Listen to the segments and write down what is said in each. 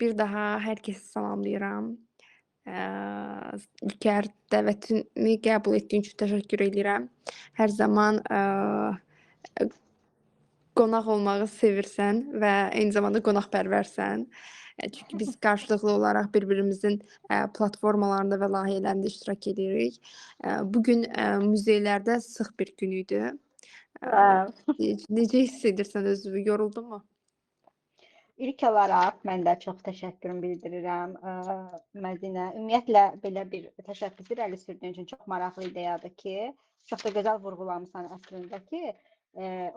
Bir daha hər kəsi salamlayıram. İlker, dəvətimi qəbul etdiyin üçün təşəkkür edirəm. Hər zaman, qonaq olmağı sevirsən və eyni zamanda qonaqpərvərsən. Çünki biz qarşılıqlı olaraq bir-birimizin, platformalarında və layihələrində iştirak edirik. Bu gün, muzeylərdə sıx bir gün idi. Wow. Necə hiss edirsən özünü? Yoruldunmu? İlk olaraq mən də çox təşəkkürümü bildirirəm Mədinə. Ümumiyyətlə belə bir təşəbbüs irəli sürdüyün üçün çox maraqlı ideyadır ki, çox da gözəl vurğulamısan əslində ki,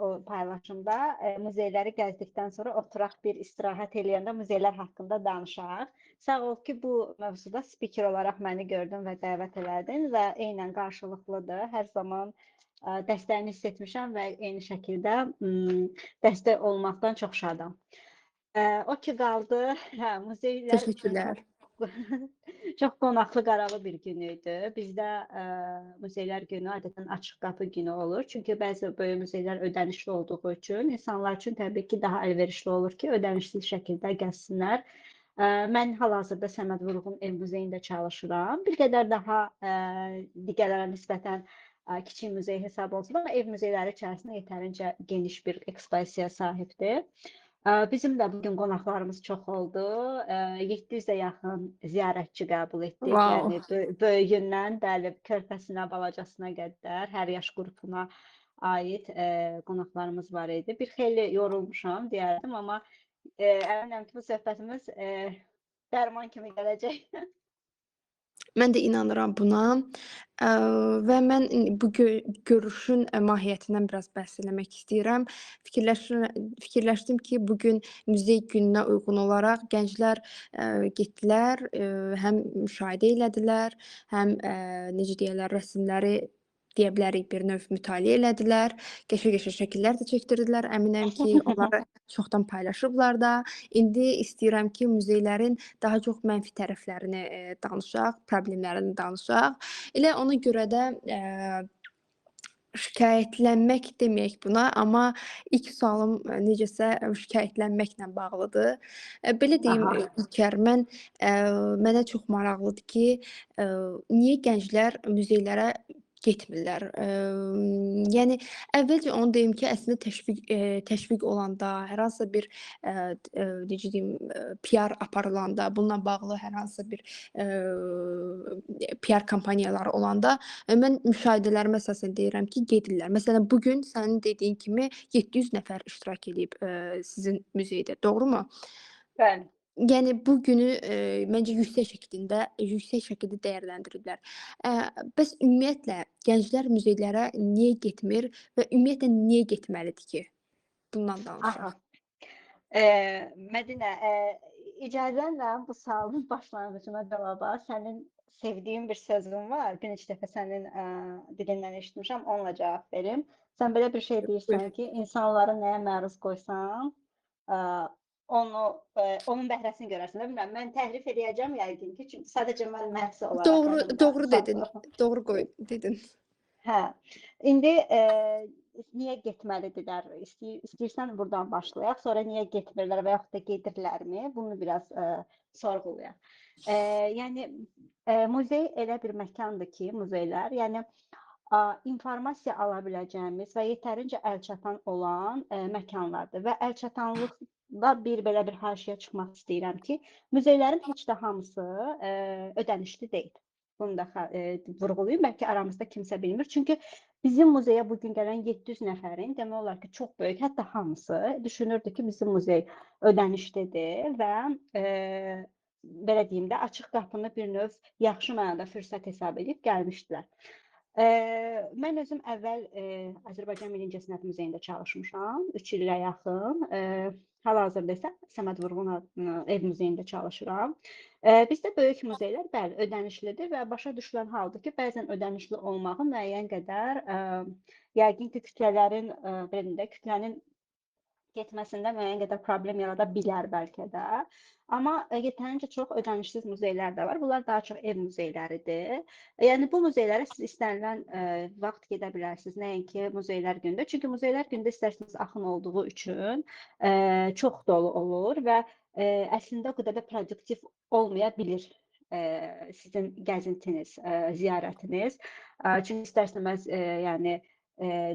o paylaşımda muzeyləri gəzdikdən sonra oturaq bir istirahət eləyəndə muzeylər haqqında danışaq. Sağ ol ki, bu mövzuda spiker olaraq məni gördün və dəvət elədin və eynən qarşılıqlıdır. Hər zaman dəstəyini hiss etmişəm və eyni şəkildə dəstək olmaqdan çox şadam. O ki qaldı, muzeylər Təşəkkürlər. çox qonaqlı qaralı bir gün idi. Bizdə muzeylər günü adətən açıq qapı günü olur. Çünki bəzi böyük muzeylər ödənişli olduğu üçün insanlar üçün təbii ki, daha əlverişli olur ki, ödənişli şəkildə gəzsinlər. Mən hal-hazırda Səməd Vurğun Ev Muzeyində çalışıram. Bir qədər daha digərlərə nisbətən kiçik muzey hesab olsun, amma ev muzeyləri içərisində yetərincə geniş bir ekspozisiyaya sahibdir. Bizim də bugün qonaqlarımız çox oldu. 700-ə yaxın ziyarətçi qəbul etdik. Wow. Yəni böyüyündən, bəli, körpəsinə, balacasına qədər hər yaş qrupuna aid qonaqlarımız var idi. Bir xeyli yorulmuşam deyərdim, amma əminəm ki, bu söhbətimiz dərman kimi gələcək. Mən də inanıram buna. Və mən bu görüşün mahiyyətindən biraz bəhs eləmək istəyirəm. Fikirləşdim ki, bu gün muzey gününə uyğun olaraq gənclər getdilər, həm müşahidə elədilər, həm necə deyərlər, rəsmləri deyə bilərik bir növ mütaliə elədilər, qəşəng-qəşəng şəkillər də çəkdirdilər. Əminəm ki, onları çoxdan paylaşıblar da. İndi istəyirəm ki, muzeylərin daha çox mənfi tərəflərini danışaq, problemlərini danışaq. Elə ona görə də şikayətlənmək deməyək buna, amma ilk sualım necəsə şikayətlənməklə bağlıdır. Belə deyim, Aha. İlker, mənə çox maraqlıdır ki, niyə gənclər muzeylərə getmirlər? Yəni əvvəlcə onu deyim ki, əslində təşviq olanda, hər hansısa bir necə deyim, PR aparılanda, bununla bağlı hər hansısa bir PR kampaniyaları olanda mən müşahidələrimə əsasən deyirəm ki, gedirlər. Məsələn, bu gün sənin dediyin kimi 700 nəfər iştirak edib sizin muzeydə, doğrumu? Bəli. Yəni bu günü məncə yüksək şəkildə dəyərləndiriblər. Bəs ümumiyyətlə gənclər muzeylərə niyə getmir və ümumiyyətlə niyə getməlidir ki? Bundan danışaq. Mədinə, icazənlə bu sualın başlanğıcına cavaba sənin sevdiyin bir sözün var. Bir neçə dəfə sənin dilindən eşitmişəm, onunla cavab verim. Sən belə bir şey deyirsən ki, insanları nəyə məruz qoysan, onun bəhrəsini görərsən. Bilmirəm, mən təhrif edəcəm yəqin ki, çünki sadəcə mən məhz olaraq Doğru dedin. Doğru dedin. Hə. İndi niyə getməlidirlər? İstəyirsən buradan başlayaq, sonra niyə getmirlər və yaxud da gedirlərmi? Bunu biraz sorğulayaq. Yəni muzey elə bir məkandır ki, muzeylər, yəni informasiya ala biləcəyimiz və yetərincə əlçatan olan məkanlardır və əlçatanlıqda belə bir haşiyə çıxmaq istəyirəm ki, muzeylərin heç də hamısı ödənişli deyil. Bunu da vurğulayım, bəlkə aramızda kimsə bilmir. Çünki bizim muzeyə bugün gələn 700 nəfərin demək olar ki, çox böyük, hətta hamısı düşünürdü ki, bizim muzey ödənişlidir və belə deyim də, açıq qapını bir növ yaxşı mənada fürsət hesab edib gəlmişdilər. Mən özüm əvvəl Azərbaycan Milli İncəsənət Muzeyində çalışmışam, 3 ilə yaxın. Hal-hazırda isə Səməd Vurğun Ev Muzeyində çalışıram. Bizdə böyük muzeylər bəli ödənişlidir və başa düşülən haldır ki, bəzən ödənişli olmağı müəyyən qədər yəqin ki, kütlənin getməsində müəyyən qədər problem yarada bilər bəlkə də. Amma yetərincə çox ödənişsiz muzeylər də var. Bunlar daha çox ev muzeyləridir. Yəni bu muzeylərə siz istənilən vaxt gedə bilərsiniz. Nəinki muzeylər gündə. Çünki muzeylər gündə istərsiniz axın olduğu üçün çox dolu olur və əslində o qədər də produktiv olmaya bilir, sizin gəzintiniz, ziyarətiniz. Çünki istər-istəməz, yəni,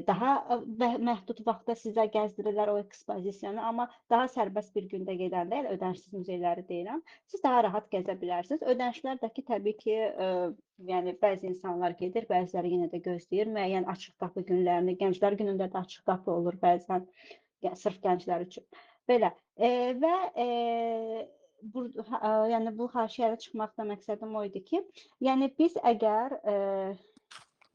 daha məhdud vaxtda sizə gəzdirirlər o ekspozisiyanı, amma daha sərbəst bir gündə gedəndə, yəni ödənişsiz muzeyləri deyirəm, siz daha rahat gəzə bilərsiniz. Ödənişlər də ki, təbii ki, yəni bəzi insanlar gedir, bəziləri yenə də gözləyir. Müəyyən açıq qapı günlərini, Gənclər Günündə də açıq qapı olur bəzən, sırf gənclər üçün. Belə. Və yəni bu haşiyəyə çıxmaqda məqsədim o idi ki, yəni biz əgər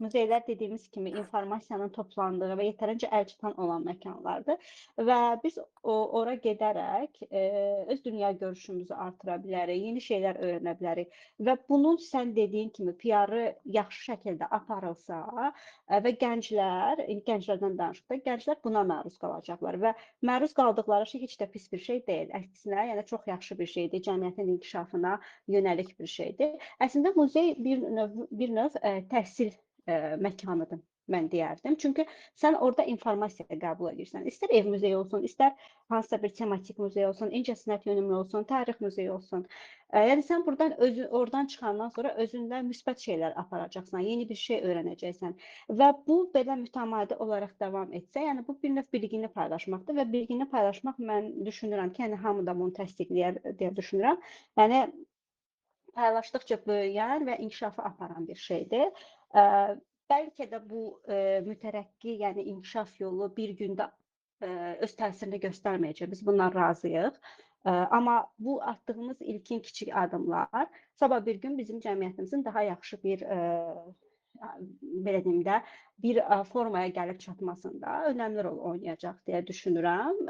muzeylər dediyimiz kimi informasiyanın toplandığı və yetərincə əlçatan olan məkanlardır və biz ora gedərək öz dünya görüşümüzü artıra bilərik, yeni şeylər öyrənə bilərik və bunun sən dediyin kimi PR-ı yaxşı şəkildə aparılsa və gənclərdən danışdıqda, gənclər buna məruz qalacaqlar və məruz qaldıqları şey heç də pis bir şey deyil. Əksinə, yəni çox yaxşı bir şeydir, cəmiyyətin inkişafına yönəlik bir şeydir. Əslində muzey bir növ təhsil məkanıdır, mən deyərdim. Çünki sən orada informasiya qəbul edirsən. İstər ev muzeyi olsun, istər hansısa bir tematik muzey olsun, incəsənət yönümlü olsun, tarix muzeyi olsun. Yəni sən oradan çıxandan sonra özündə müsbət şeylər aparacaqsan, yeni bir şey öyrənəcəksən və bu belə mütəmadi olaraq davam etsə, yəni bu bir növ bilgini paylaşmaqdır və bilgini paylaşmaq mən düşünürəm ki, yəni hamı da bunu təsdiqləyər deyə düşünürəm. Yəni paylaşdıqca böyüyən və inkişafa aparan bir şeydir. Bəlkə də bu mütərəqqi, yəni inkişaf yolu bir gündə öz təsirini göstərməyəcək. Biz bundan razıyıq. Amma bu atdığımız ilkin kiçik addımlar sabah bir gün bizim cəmiyyətimizin daha yaxşı bir belə deyim də bir formaya gəlib çatmasında önəmli rol oynayacaq deyə düşünürəm.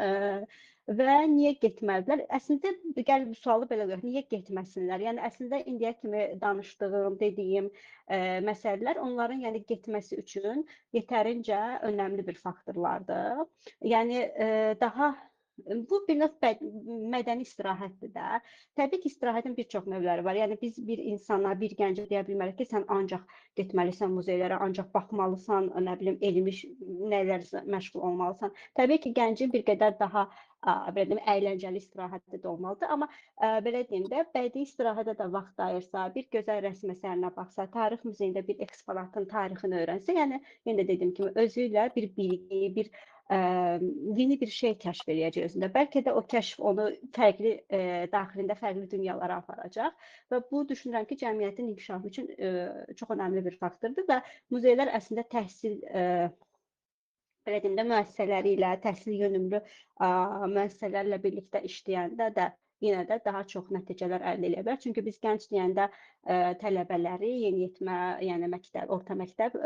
Və niyə getməlidirlər? Əslində gəl bu sualı belə qoyaq. Niyə getməsinlər? Yəni əslində indiyə kimi danışdığım, dediyim məsələlər onların yəni getməsi üçün yetərincə önəmli bir faktorlardır. Yəni daha bu bir növ mədəni istirahətdir də. Təbii ki, istirahətin bir çox növləri var. Yəni biz bir insana, bir gəncə deyə bilmərik ki, sən ancaq getməlisən muzeylərə, ancaq baxmalısan, nə bilim, elmi nələrsə məşğul olmalısan. Təbii ki, gəncin bir qədər daha belə deyim, əyləncəli istirahətdə də olmalıdır. Amma belə deyim də, bədii istirahətə də vaxt ayırsa, bir gözəl rəsm əsərinə baxsa, tarix muzeyində bir eksponatın tarixini öyrənsə, yəni yenə də dediyim kimi özü ilə bir bilgi, bir yeni bir şey kəşf eləyəcək özündə. Bəlkə də o kəşf onu fərqli, daxilində fərqli dünyalara aparacaq və bu düşünürəm ki, cəmiyyətin inkişafı üçün çox önəmli bir faktordur və muzeylər əslində təhsil belə deyim də, müəssisələri ilə, təhsil yönümlü müəssisələrlə birlikdə işləyəndə də yenə də daha çox nəticələr əldə edə bilər. Çünki biz gənc deyəndə tələbələri, yeniyetmə, yəni məktəb, orta məktəb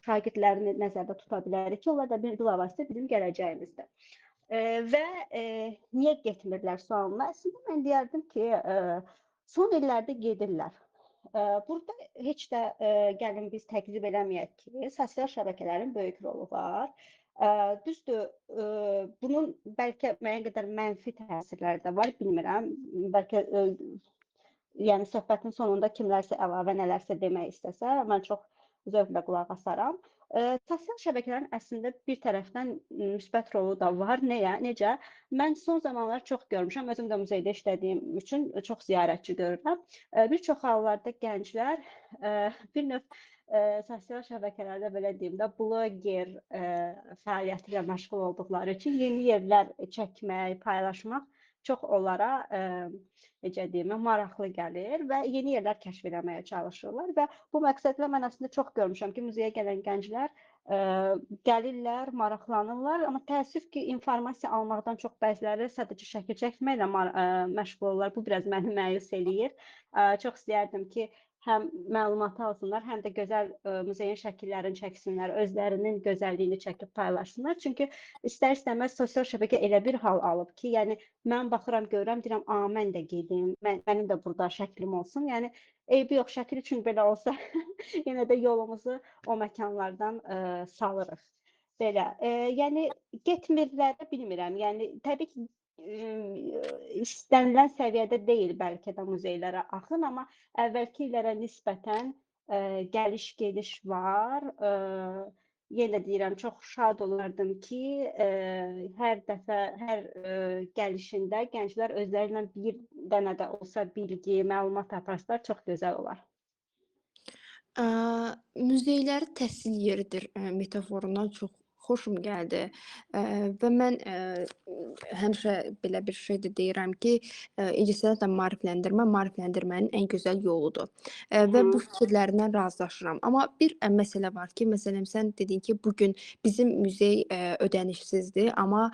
şagirdlərini nəzərdə tuta bilərik ki, onlar da bilavasitə bizim gələcəyimizdir. Və niyə getmirlər sualına? Əslində mən deyərdim ki, son illərdə gedirlər. Burada heç də gəlin biz təkzib eləməyək ki, sosial şəbəkələrin böyük rolu var. Düzdür, bunun bəlkə müəyyən qədər mənfi təsirləri də var, bilmirəm. Bəlkə yəni söhbətin sonunda kimlərsə əlavə nələrsə demək istəsə, mən çox zövqlə qulaq asaram. Sosial şəbəkələrin əslində bir tərəfdən müsbət rolu da var. Necə? Mən son zamanlar çox görmüşəm, özüm də muzeydə işlədiyim üçün çox ziyarətçi görürəm. Bir çox hallarda gənclər bir növ sosial şəbəkələrdə belə deyim də, bloger fəaliyyəti ilə məşğul olduqları üçün yeni yerlər çəkmək, paylaşmaq çox onlara necə deyim, maraqlı gəlir və yeni yerlər kəşf etməyə çalışırlar və bu məqsədlə mən əslində çox görmüşəm ki, muzeyə gələn gənclər gəlirlər, maraqlanırlar, amma təəssüf ki, informasiya almaqdan çox bəziləri sadəcə şəkil çəkməklə məşğul olurlar. Bu biraz məni məyus eləyir. Çox istəyərdim ki, həm məlumatı alsınlar, həm də gözəl muzeyin şəkillərini çəksinlər, özlərinin gözəlliyini çəkib paylaşsınlar. Çünki istər-istəməz sosial şəbəkə elə bir hal alıb ki, yəni mən baxıram, görürəm, deyirəm, mən də gedim, mənim də burada şəklim olsun. Yəni eybi yox, şəkil üçün belə olsa, yenə də yolumuzu o məkanlardan salırıq. Belə, yəni getmirlər də bilmirəm. Yəni təbii ki, istənilən səviyyədə deyil bəlkə də muzeylərə axın, amma əvvəlki illərə nisbətən gəliş-gediş var. yenə deyirəm, çox şad olardım ki, hər dəfə, hər gəlişində gənclər özlərinə bir dənə də olsa bilgi, məlumat aparsalar çox gözəl olar. Ə, Muzeylər təhsil yeridir metaforundan çox xoşum gəldi. Və mən həmişə belə bir şey də deyirəm ki, incəsənətlə maarifləndirmənin ən gözəl yoludur. Hı Və bu hı. fikirlərindən razılaşıram. Amma bir məsələ var ki, məsələn, sən dedin ki, bu gün bizim muzey ödənişsizdir, amma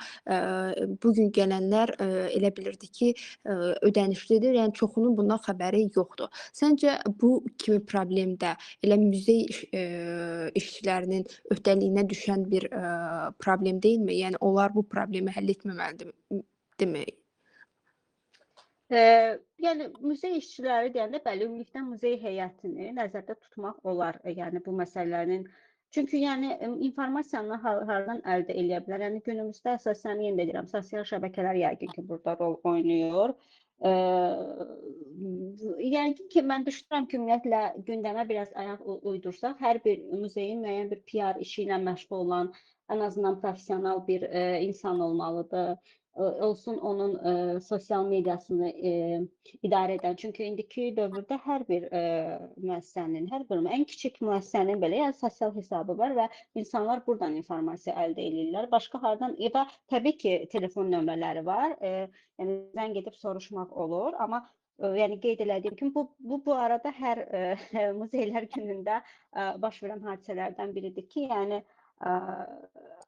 bu gün gələnlər elə bilirdi ki, ödənişlidir. Yəni çoxunun bundan xəbəri yoxdur. Səncə bu kimi problemdə elə muzey işçilərinin öhdəliyinə düşən bir problem deyilmi? Yəni onlar bu problemi həll etməməlidirmi? Yəni muzey işçiləri deyəndə bəli, ümumilikdə muzey heyətini nəzərdə tutmaq olar. Yəni bu məsələlərin çünki yəni informasiyanı hardan əldə eləyə bilər? Yəni günümüzdə əsasən yenə də deyirəm, sosial şəbəkələr yəqin ki, burada rol oynayır. Yəqin ki, mən düşünürəm ki, ümumiyyətlə gündəmə biraz ayaq uydursaq, hər bir muzeyin müəyyən bir PR işi ilə məşğul olan, ən azından professional bir insan olmalıdır. Olsun onun sosial mediasını idarə edən. Çünki indiki dövrdə hər bir müəssisənin, hər bir ən kiçik müəssisənin belə yəni sosial hesabı var və insanlar buradan informasiya əldə edirlər. Başqa hardan və təbii ki, telefon nömrələri var. Yəni zəng edib soruşmaq olur, amma yəni qeyd elədiyim kimi bu arada hər muzeylər günündə baş verən hadisələrdən biridir ki, yəni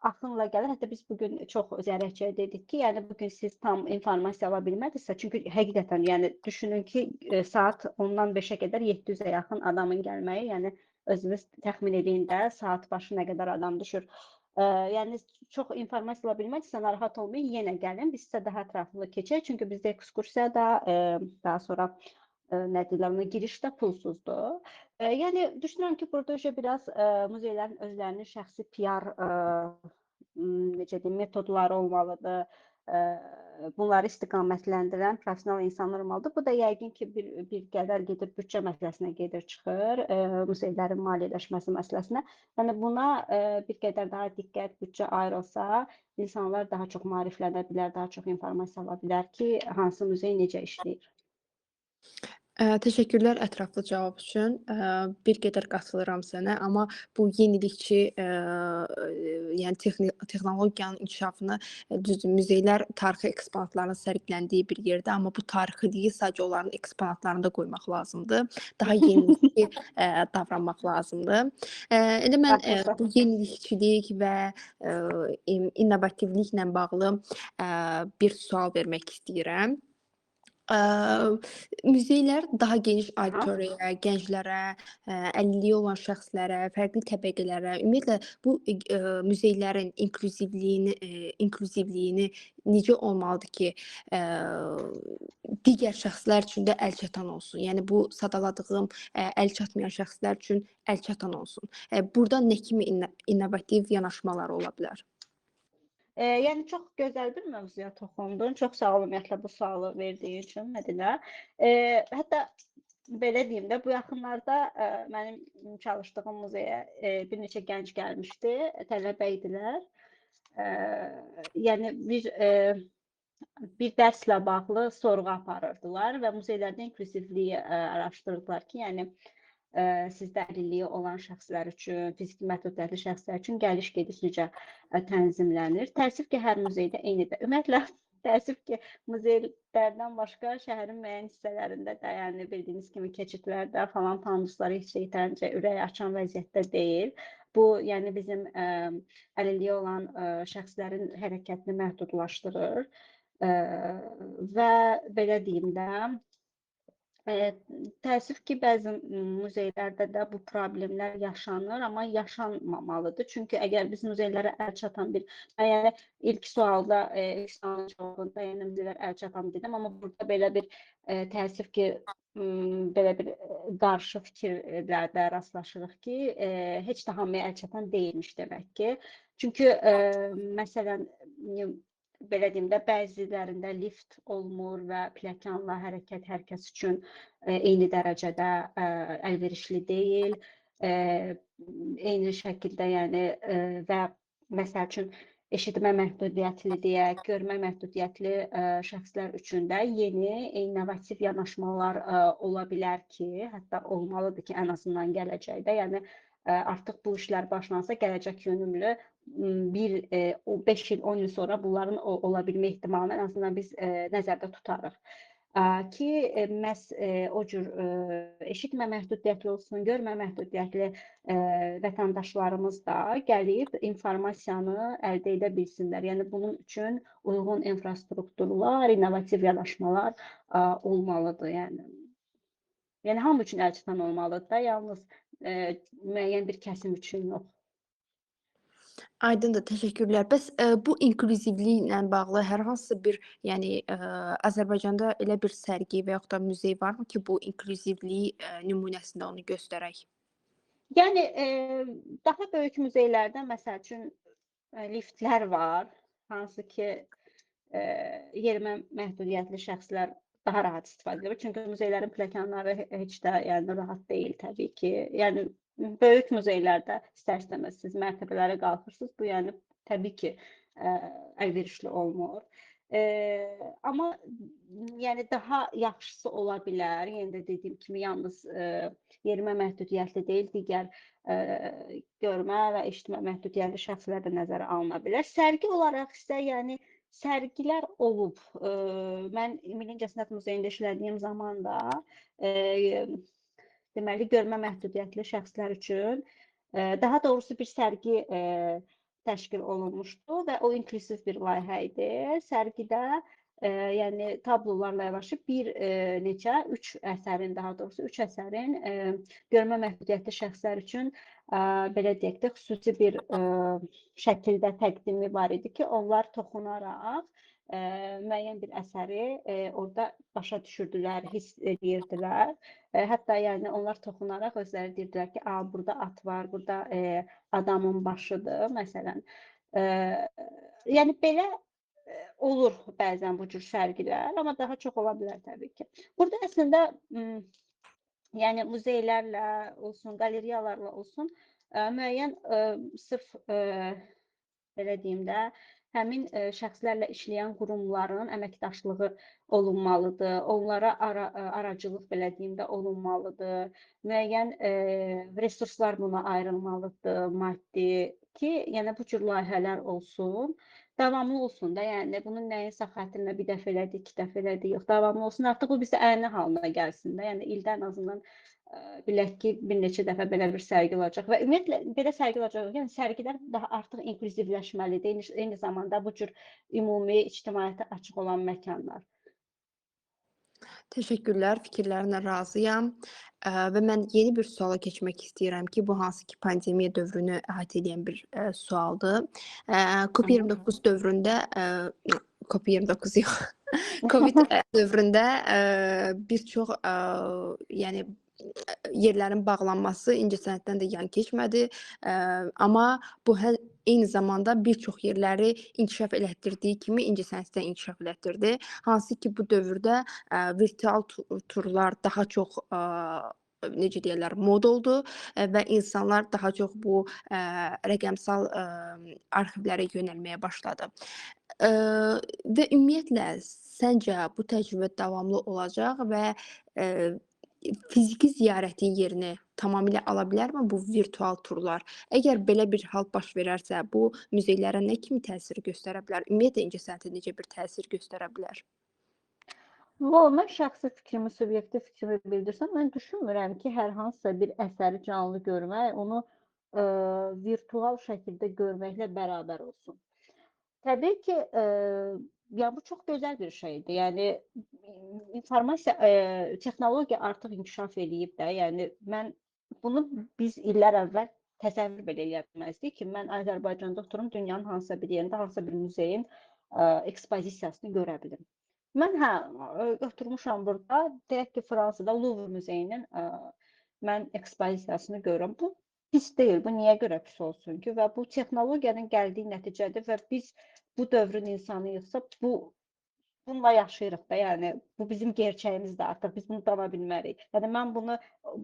axınla gəlir. Hətta biz bugün çox zərərçiyə dedik ki, yəni bugün siz tam informasiya ala bilmədinizsə, çünki həqiqətən, yəni düşünün ki, saat 10-dan 5-ə qədər 700-ə yaxın adamın gəlməyi, yəni özünüz təxmin edin də saat başı nə qədər adam düşür. Yəni çox informasiya ala bilmədinizsə, narahat olmayın, yenə gəlin, biz sizə daha ətraflı keçək, çünki bizdə ekskursiya da daha sonra nə deyirlər, ona giriş də pulsuzdur. Yəni düşünürəm ki, burada biraz muzeylərin özlərinin şəxsi PR necə deyim, metodları olmalıdır. Bunları istiqamətləndirən professional insanlar olmalıdır. Bu da yəqin ki, bir qədər gedir büdcə məsələsinə gedir çıxır, muzeylərin maliyyələşməsi məsələsinə. Yəni buna bir qədər daha diqqət, büdcə ayrılsa, insanlar daha çox maariflənə bilər, daha çox informasiya ala bilər ki, hansı muzey necə işləyir. Təşəkkürlər ətraflı cavab üçün. Bir qədər qatılıram sənə, amma bu yenilikçi, yəni texnologiyanın inkişafını düzdür, muzeylər tarixi eksponatların sərgiləndiyi bir yerdə, amma bu tarixi deyil, sadəcə onların eksponatlarını da qoymaq lazımdır. Daha yenilikçi davranmaq lazımdır. Elə mən Haklısın. bu yenilikçilik və innovativliklə bağlı bir sual vermək istəyirəm. Muzeylər daha geniş Aha. auditoriyaya, gənclərə, əlilliyi olan şəxslərə, fərqli təbəqələrə, ümumiyyətlə bu muzeylərin inklüzivliyini necə olmalıdır ki, digər şəxslər üçün də əlçatan olsun? Yəni bu sadaladığım əl çatmayan şəxslər üçün əlçatan olsun. Burda nə kimi innovativ yanaşmalar ola bilər? Yəni çox gözəl bir mövzuya toxundun. Çox sağ ol ümumiyyətlə bu sualı verdiyin üçün Mədinə. Hətta belə deyim də, bu yaxınlarda mənim çalışdığım muzeyə bir neçə gənc gəlmişdi, tələbə idilər. Yəni bir dərslə bağlı sorğu aparırdılar və muzeylərdə inklüzivliyi araşdırırdılar ki, yəni sizdə əlilliyi olan şəxslər üçün, fiziki məhdudiyyətli şəxslər üçün gəliş-gediş necə tənzimlənir? Təəssüf ki, hər muzeydə eynidir. Ümumiyyətlə, təəssüf ki, muzeylərdən başqa şəhərin müəyyən hissələrində də, yəni bildiyiniz kimi keçidlərdə falan pandusları heç yetərincə ürək açan vəziyyətdə deyil. Bu, yəni bizim əlilliyi olan şəxslərin hərəkətini məhdudlaşdırır və belə deyim də, təəssüf ki, bəzi muzeylərdə də bu problemlər yaşanır, amma yaşanmamalıdır. Çünki əgər biz muzeylərə əl çatan yəni ilk sualda, ilk sualın cavabında yəni muzeylər əl çatan dedim, amma burada belə bir təəssüf ki, belə bir qarşı fikirlərdə rastlaşırıq ki, heç də hamıya əl çatan deyilmiş demək ki. Çünki məsələn, belə deyim də, bəzilərində lift olmur və pilləkənlə hərəkət hər kəs üçün eyni dərəcədə əlverişli deyil. eyni şəkildə, yəni, və məsəl üçün eşitmə məhdudiyyətli deyək, görmə məhdudiyyətli şəxslər üçün də yeni innovativ yanaşmalar ola bilər ki, hətta olmalıdır ki, ən azından gələcəkdə, yəni artıq bu işlər başlansa gələcək yönümlü o 5 il, 10 il sonra bunların ola bilmə ehtimalını ən azından biz nəzərdə tutarıq. Ki məhz o cür eşitmə məhdudiyyətli olsun, görmə məhdudiyyətli vətəndaşlarımız da gəlib informasiyanı əldə edə bilsinlər. Yəni bunun üçün uyğun infrastrukturlar, innovativ yanaşmalar olmalıdır. Yəni hamı üçün əlçatan olmalıdır da, yalnız müəyyən bir kəsim üçün yox. Aydındır, təşəkkürlər. Bəs, bu inklüzivliklə bağlı hər hansı bir, yəni, Azərbaycanda elə bir sərgi və yaxud da muzey varmı ki, bu inklüzivliyi, nümunəsində onu göstərək? Yəni daha böyük muzeylərdə məsəl üçün liftlər var, hansı ki yerimə məhdudiyyətli şəxslər daha rahat istifadə edir. Çünki muzeylərin pilləkənləri heç də yəni rahat deyil təbii ki. Yəni böyük muzeylərdə istər-istəməz siz mərtəbələrə qalxırsınız. Bu yəni təbii ki əlverişli olmur. Amma yəni daha yaxşısı ola bilər. Yenə də dediyim kimi yalnız yerimə məhdudiyyətli deyil, digər görmə və eşitmə məhdudiyyətli şəxslər də nəzərə alına bilər. Sərgi olaraq isə yəni sərgilər olub. Mən Milli İncəsənət Muzeyində işlədiyim zaman da deməli görmə məhdudiyyətli şəxslər üçün daha doğrusu bir sərgi təşkil olunmuşdu və o inklusiv bir layihə idi. Sərgidə yəni tablolarla yanaşı bir neçə, 3 əsərin, daha doğrusu 3 əsərin görmə məhdudiyyətli şəxslər üçün belə deyək də xüsusi bir şəkildə təqdimi var idi ki, onlar toxunaraq müəyyən bir əsəri orada başa düşürdülər, hiss edirdilər. Hətta yəni onlar toxunaraq özləri deyirdilər ki, burada at var, burada adamın başıdır, məsələn. Yəni belə olur bəzən bu cür sərgilər, amma daha çox ola bilər təbii ki. Burada əslində yəni muzeylərlə olsun, qaleriyalarla olsun, müəyyən sırf belə deyim də, həmin şəxslərlə işləyən qurumların əməkdaşlığı olunmalıdır. Onlara aracılıq belə deyim də olunmalıdır. Müəyyən resurslar buna ayrılmalıdır, maddi ki, yəni bu cür layihələr olsun. Davamlı olsun da, yəni bunun nəyinsə xatirinə bir dəfə elədik, 2 dəfə elədik, yox, davamlı olsun. Artıq bu bizə ənənə halına gəlsin də. Yəni ildə ən azından bilək ki, bir neçə dəfə belə bir sərgi olacaq və ümumiyyətlə belə sərgi olacaq. Yəni sərgilər daha artıq inklüzivləşməlidir. Eyni zamanda bu cür ümumi ictimaiyyətə açıq olan məkanlar. Təşəkkürlər, fikirlərinə razıyam. Və mən yeni bir suala keçmək istəyirəm ki, bu hansı ki pandemiya dövrünü əhatə edən bir sualdır. COP29 dövründə COP29 yox. Covid dövründə bir çox yəni yerlərin bağlanması incəsənətdən də yan keçmədi. Amma bu eyni zamanda bir çox yerləri inkişaf elətdirdiyi kimi incəsənəti də inkişaf elətdirdi. Hansı ki bu dövrdə virtual turlar daha çox necə deyirlər, mod oldu və insanlar daha çox bu rəqəmsal arxivlərə yönəlməyə başladı. Və ümumiyyətlə səncə bu təcrübə davamlı olacaq və fiziki ziyarətin yerini tamamilə ala bilərmi bu virtual turlar? Əgər belə bir hal baş verərsə, bu muzeylərə nə kimi təsir göstərə bilər? Ümumiyyətlə incəsənətə necə bir təsir göstərə bilər? Mən şəxsi fikrimi, subyektiv fikrimi bildirsəm, mən düşünmürəm ki, hər hansısa bir əsəri canlı görmək, onu virtual şəkildə görməklə bərabər olsun. Təbii ki, ya bu çox gözəl bir şeydir. Yəni informasiya, texnologiya artıq inkişaf eləyib də. Yəni bunu biz illər əvvəl təsəvvür belə eləyə bilməzdik ki, mən Azərbaycanda oturum, dünyanın hansısa bir yerində, hansısa bir muzeyin ekspozisiyasını görə bilim. Mən oturmuşam burada, deyək ki, Fransada Louvre muzeyinin mən ekspozisiyasını görürəm. Bu pis deyil, bu niyə görə pis olsun ki? Və bu texnologiyanın gəldiyi nəticədir və biz bu dövrün insanıyıqsa, bu bununla yaşayırıq da, yəni bu bizim gerçəyimizdir artıq, biz bunu dana bilmərik. Yəni mən bunu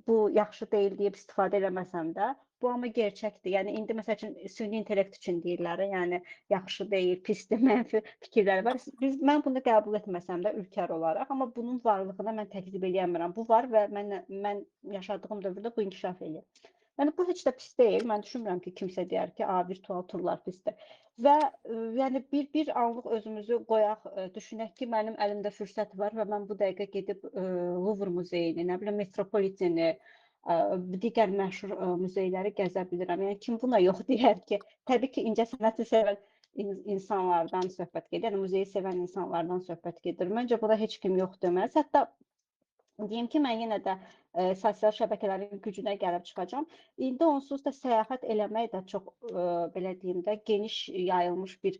bu yaxşı deyil deyib istifadə eləməsəm də, bu amma gerçəkdir. Yəni indi məsəl üçün süni intellekt üçün deyirlər, yəni yaxşı deyil, pisdir, mənfi fikirlər var. Mən bunu qəbul etməsəm də ülkər olaraq, amma bunun varlığına mən təkzib eləyəmirəm. Bu var və mən yaşadığım dövrdə bu inkişaf eləyir. Yəni bu heç də pis deyil. Mən düşünmürəm ki, kimsə deyər ki, virtual turlar pisdir. Və yəni bir anlıq özümüzü qoyaq, düşünək ki, mənim əlimdə fürsət var və mən bu dəqiqə gedib Louvre muzeyini, nə bilim Metropoliteni, digər məşhur muzeyləri gəzə bilirəm. Yəni kim buna yox deyər ki? Təbii ki, incəsənəti sevən insanlardan söhbət gedir. Yəni muzeyi sevən insanlardan söhbət gedir. Məncə buna heç kim yox deməz. Hətta deyim ki, mən yenə də sosial şəbəkələrin gücünə gəlib çıxacağam. İndi onsuz da səyahət eləmək də çox belə deyim də geniş yayılmış bir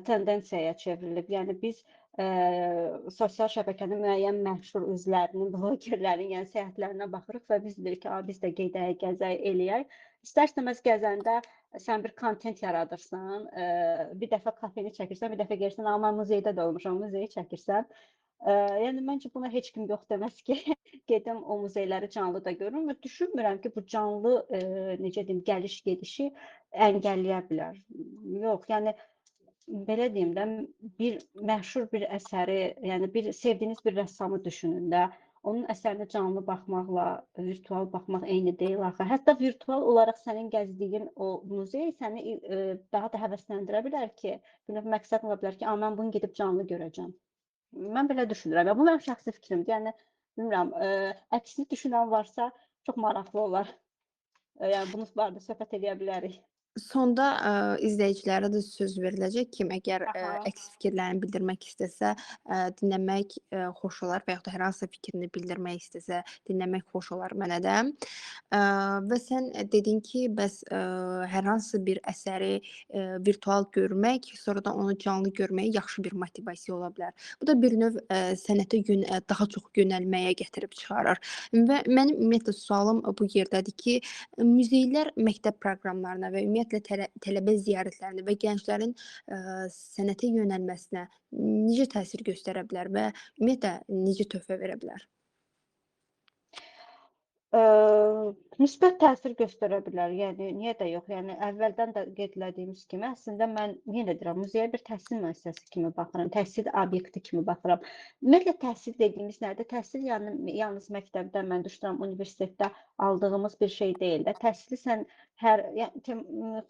tendensiyaya çevrilib. Yəni biz sosial şəbəkənin müəyyən məşhur üzvlərinin, blogerlərin, yəni səyahətlərinə baxırıq və biz deyirik ki, biz də gedək, gəzək, eləyək. İstər-istəməz gəzəndə sən bir kontent yaradırsan, bir dəfə kafeni çəkirsən, bir dəfə gəlirsən, amma mən muzeydə də olmuşam, muzeyi çəkirsən. Yəni məncə buna heç kim yox deməz ki, gedim o muzeyləri canlı da görüm və düşünmürəm ki, bu canlı necə deyim, gəliş-gedişi əngəlləyə bilər. Yox, yəni belə deyim də, bir məşhur bir əsəri, yəni bir sevdiyiniz bir rəssamı düşünün də, onun əsərinə canlı baxmaqla virtual baxmaq eyni deyil axı. Hətta virtual olaraq sənin gəzdiyin o muzey səni daha da həvəsləndirə bilər ki, bir növ məqsəd ola bilər ki, mən bunu gedib canlı görəcəm. Mən belə düşünürəm. Bu mənim şəxsi fikrimdir. Yəni bilmirəm, əksini düşünən varsa çox maraqlı olar. Yəni bunun barədə söhbət edə bilərik. Sonda izləyicilərə də söz veriləcək. Kim əgər Aha. əks fikirlərini bildirmək istəsə, dinləmək xoş olar və yaxud da hər hansı fikrini bildirmək istəsə, dinləmək xoş olar mənə də. Və sən dedin ki, bəs hər hansı bir əsəri virtual görmək, sonra da onu canlı görmək yaxşı bir motivasiya ola bilər. Bu da bir növ sənətə daha çox yönəlməyə gətirib çıxarır. Və mənim ümumiyyətlə sualım bu yerdədir ki, muzeylər məktəb proqramlarına və ümumiyyətlə tələbə ziyarətlərinə və gənclərin sənətə yönəlməsinə necə təsir göstərə bilər və ümumiyyətlə necə töhfə verə bilər? Müsbət təsir göstərə bilər. Yəni niyə də yox? Yəni əvvəldən də qeyd etdiyimiz kimi, əslində mən yenə deyirəm, muzeyə bir təhsil müəssisəsi kimi baxıram, təhsil obyekti kimi baxıram. Ümumiyyətlə təhsil dediyimiz nədir? Təhsil yəni yalnız məktəbdə, mən düşünürəm, universitetdə aldığımız bir şey deyil də. Təhsili sən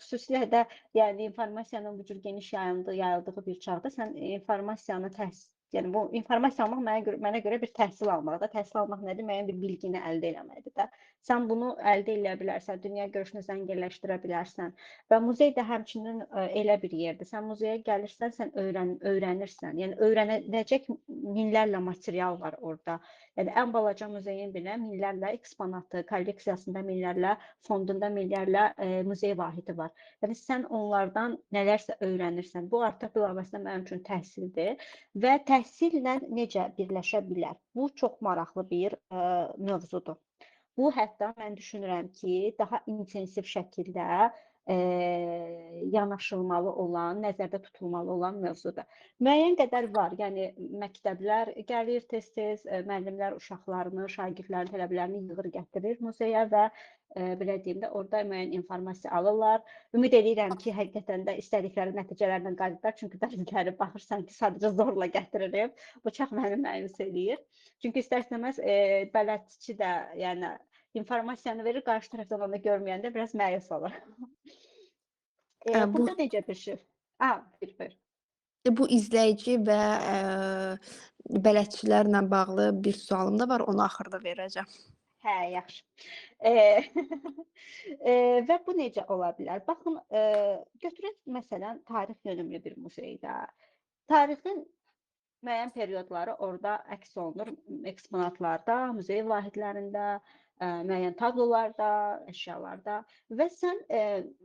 xüsusilə də yəni informasiyanın bu cür geniş yayıldığı bir çağda sən informasiyanı yəni bu informasiya almaq mənə görə bir təhsil almaqdır. Təhsil almaq nədir? Müəyyən bir bilgini əldə etməkdir də. Sən bunu əldə edə bilərsən, dünya görüşünü zənginləşdirə bilərsən. Və muzey də həmçinin elə bir yerdir. Sən muzeyə gəlirsən, sən öyrənirsən. Yəni öyrəniləcək minlərlə material var orada. Yəni ən balaca muzeyin belə minlərlə eksponatı, kolleksiyasında minlərlə, fondunda minlərlə muzey vahidi var. Yəni sən onlardan nələrsə öyrənirsən. Bu artıq bilavasitə mənim üçün təhsildir və təhsillə necə birləşə bilər? Bu çox maraqlı bir mövzudur. Bu hətta mən düşünürəm ki, daha intensiv şəkildə yanaşılmalı olan, nəzərdə tutulmalı olan mövzudur. Müəyyən qədər var. Yəni məktəblər gəlir tez-tez, müəllimlər uşaqlarını, şagirdlərin tələbələrini yığır, gətirir muzeyə və belə deyim də, orada müəyyən informasiya alırlar. Ümid edirəm ki, həqiqətən də istədikləri nəticələrlə qayıdırlar. Çünki bəziləri baxırsan ki, sadəcə zorla gətirilib. Bu çox məni məyus eləyir. Çünki istər-istəməz bələdçi də, yəni informasiyanı verir, qarşı tərəfdən onu görməyəndə biraz məyus olur. Bu Burada necə bir şey? Buyur. bu izləyici və bələdçilərlə bağlı bir sualım da var, onu axırda verəcəm. Hə, yaxşı. Və bu necə ola bilər? Baxın, götürək məsələn tarix yönümlü bir muzeydə. Tarixin müəyyən periodları orada əks olunur, eksponatlarda, muzey vahidlərində, müəyyən tablolarda, əşyalarda və sən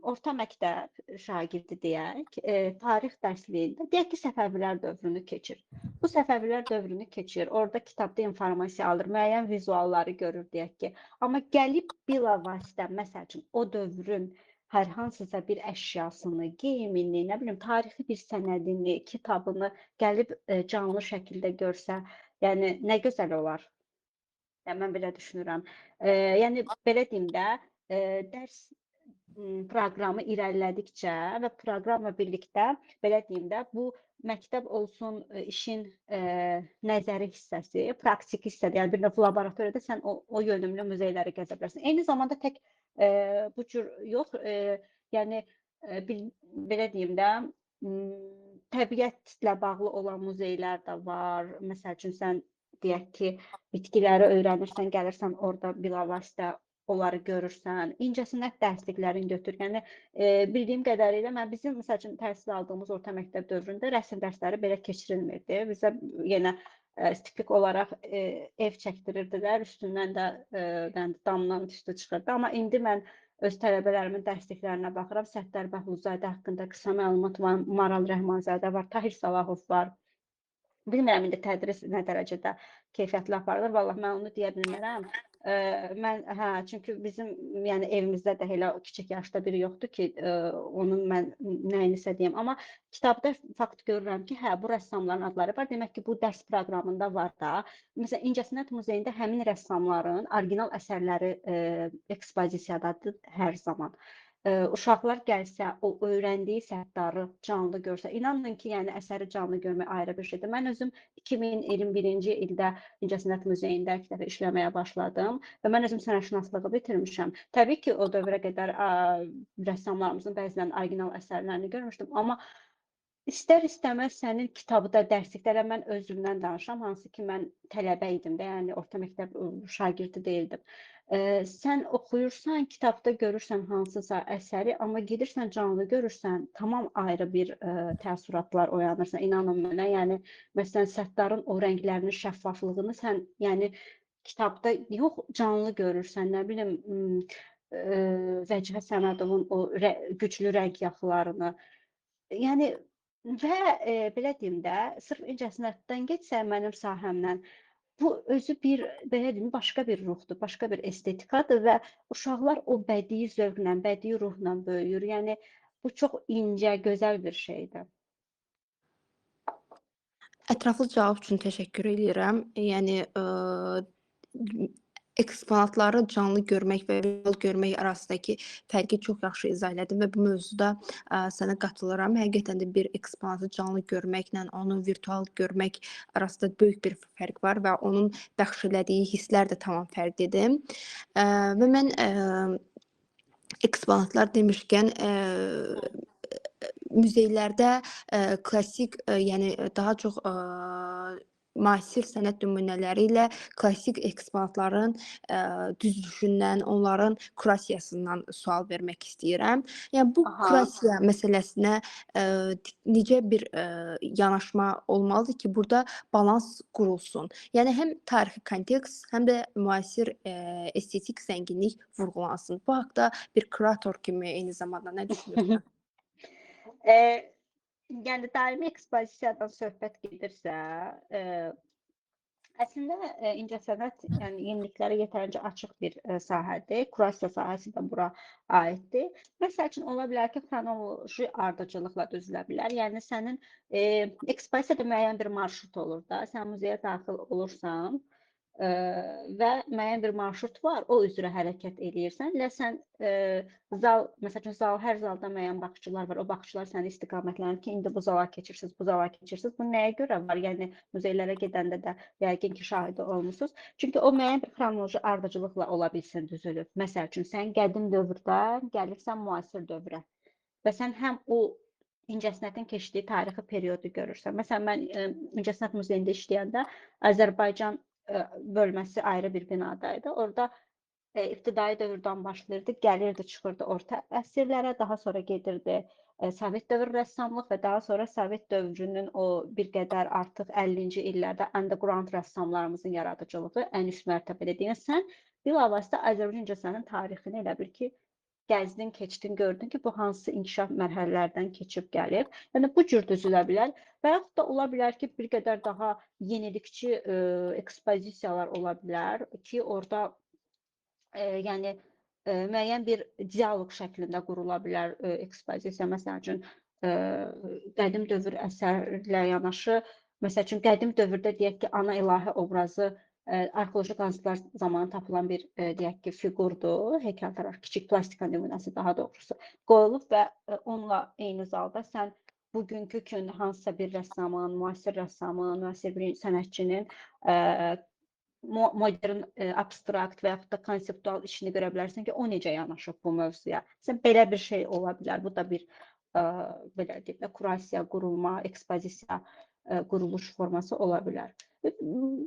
orta məktəb şagirdi deyək, tarix dərsliyində deyək ki, Səfəvilər dövrünü keçir. Bu Səfəvilər dövrünü keçir, orada kitabda informasiya alır, müəyyən vizualları görür deyək ki, amma gəlib bilavasitə məsəl üçün o dövrün hər hansısa bir əşyasını, geyimini, nə bilim, tarixi bir sənədini, kitabını gəlib canlı şəkildə görsə, yəni nə gözəl olar. Yəni mən belə düşünürəm. Yəni belə deyim də, dərs proqramı irəlilədikcə və proqramla birlikdə, belə deyim də, bu məktəb olsun, işin nəzəri hissəsi, praktik hissədir. Yəni bir növ laboratoriyada sən o yönümlü muzeyləri gəzə bilərsən. Eyni zamanda tək bu cür yox, yəni bil belə deyim də, təbiətlə bağlı olan muzeylər də var. Məsəl üçün sən deyək ki, bitkiləri öyrənirsən, gəlirsən orada bilavasitə onları görürsən, incəsənət dərsliklərini götür. Yəni bildiyim qədərilə mən bizim məsəl üçün təhsil aldığımız orta məktəb dövründə rəsm dərsləri belə keçirilmirdi. Bizə yenə tipik olaraq ev çəkdirirdilər, üstündən də damdan tüstü çıxırdı. Amma indi mən öz tələbələrimin dərsliklərinə baxıram. Səttar Bəhlulzadə haqqında qısa məlumat var, Maral Rəhmanzadə var, Tahir Salahov var. Bilmirəm indi tədris nə dərəcədə keyfiyyətli aparılır. Vallah mən onu deyə bilmərəm. Mən çünki bizim yəni evimizdə də elə kiçik yaşda biri yoxdur ki, onun mən nəyinisə deyim. Amma kitabda fakt görürəm ki, hə, bu rəssamların adları var. Demək ki, bu dərs proqramında var da. Məsələn, İncəsənət Muzeyində həmin rəssamların orijinal əsərləri ekspozisiyadadır hər zaman. Uşaqlar gəlsə, o öyrəndiyi Səttarı canlı görsə, inanın ki, yəni əsəri canlı görmək ayrı bir şeydir. Mən özüm 2021-ci ildə İncəsənət Muzeyində ilk dəfə işləməyə başladım və mən özüm sənətşünaslığı bitirmişəm. Təbii ki, o dövrə qədər rəssamlarımızın bəzən orijinal əsərlərini görmüşdüm, amma İstər-istəməz sənin kitabda, dərsliklərə mən özümdən danışıram, hansı ki, mən tələbə idim də, yəni orta məktəb şagirdi deyildim. Sən oxuyursan, kitabda görürsən hansısa əsəri, amma gedirsən canlı görürsən, tamam ayrı bir təəssüratlar oyanırsan, inanın mənə. Yəni, məsələn, Səttarın o rənglərinin şəffaflığını sən, yəni, kitabda yox, canlı görürsən, nə bilim, Vəcihə Səmədovun o güclü rəng yaxılarını. Yəni və belə deyim də, sırf incəsənətdən getsə mənim sahəmdən, bu özü bir belə deyim, başqa bir ruhdur, başqa bir estetikadır və uşaqlar o bədii zövqlə, bədii ruhla böyüyür. Yəni bu çox incə, gözəl bir şeydir. Ətraflı cavab üçün təşəkkür edirəm. Yəni, eksponatları canlı görmək və real görmək arasındakı fərqi çox yaxşı izah elədin və bu mövzuda sənə qatılıram. Həqiqətən də bir eksponatı canlı görməklə onu virtual görmək arasında böyük bir fərq var və onun bəxş elədiyi hisslər də tamam fərqlidir. Və mən eksponatlar demişkən, muzeylərdə klassik, yəni daha çox müasir sənət nümunələri ilə klassik eksponatların düzülüşündən, onların kurasiyasından sual vermək istəyirəm. Yəni bu Aha. kurasiya məsələsinə necə bir yanaşma olmalıdır ki, burada balans qurulsun? Yəni həm tarixi kontekst, həm də müasir estetik zənginlik vurğulansın. Bu haqda bir kurator kimi eyni zamanda nə düşünürsən? Yəni daimi ekspozisiyadan söhbət gedirsə, əslində incəsənət, yəni yeniliklərə yetərincə açıq bir sahədir. Kurasiya sahəsi də bura aiddir. Məsəl üçün ola bilər ki, xronoloji ardıcıllıqla düzülə bilər. Yəni sənin ekspozisiyada müəyyən bir marşrut olur da. Sən muzeyə daxil olursan və müəyyən bir marşrut var, o üzrə hərəkət eləyirsən. Elə sən zal, məsəl üçün hər zalda müəyyən baxıcılar var. O baxıcılar səni istiqamətlənir ki, indi bu zala keçirsiniz, bu zala keçirsiniz. Bu nəyə görə var? Yəni muzeylərə gedəndə də yəqin ki, şahidi olmusunuz. Çünki o müəyyən bir xronoloji ardıcıllıqla ola bilsin düzülüb. Məsəl üçün sən qədim dövrdən gəlirsən müasir dövrə və sən həm o incəsənətin keçdiyi tarixi periodu görürsən. Məsələn, mən İncəsənət Muzeyində işləyəndə Azərbaycan bölməsi ayrı bir binadaydı. Orada ibtidai dövrdən başlayırdı, gəlirdi, çıxırdı orta əsrlərə, daha sonra gedirdi Sovet dövr rəssamlıq və daha sonra Sovet dövrünün o bir qədər artıq 50-ci illərdə underground rəssamlarımızın yaradıcılığı ən üst mərtəbədə deyən sən bilavasitə Azərbaycan incəsənətin tarixini elə bil ki, gəzdin, keçdin, gördün ki, bu hansı inkişaf mərhələlərdən keçib gəlib. Yəni bu cür düzülə bilər və yaxud da ola bilər ki, bir qədər daha yenilikçi ekspozisiyalar ola bilər ki, orada yəni müəyyən bir dialoq şəklində qurula bilər ekspozisiya. Məsəl üçün, qədim dövr əsərlə yanaşı, məsəl üçün, qədim dövrdə deyək ki, ana ilahi obrazı arxeoloji qazıntılar zamanı tapılan bir deyək ki, fiqurdur, heykəltaraş, kiçik plastika nümunəsi daha doğrusu qoyulub və onunla eyni zalda sən bugünkü gün hansısa bir rəssamın, müasir rəssamın, müasir bir sənətçinin modern, abstrakt və yaxud da konseptual işini görə bilərsən ki, o necə yanaşıb bu mövzuya. Məsələn, belə bir şey ola bilər. Bu da bir belə deyək də, kurasiya, qurulma, ekspozisiya quruluş forması ola bilər.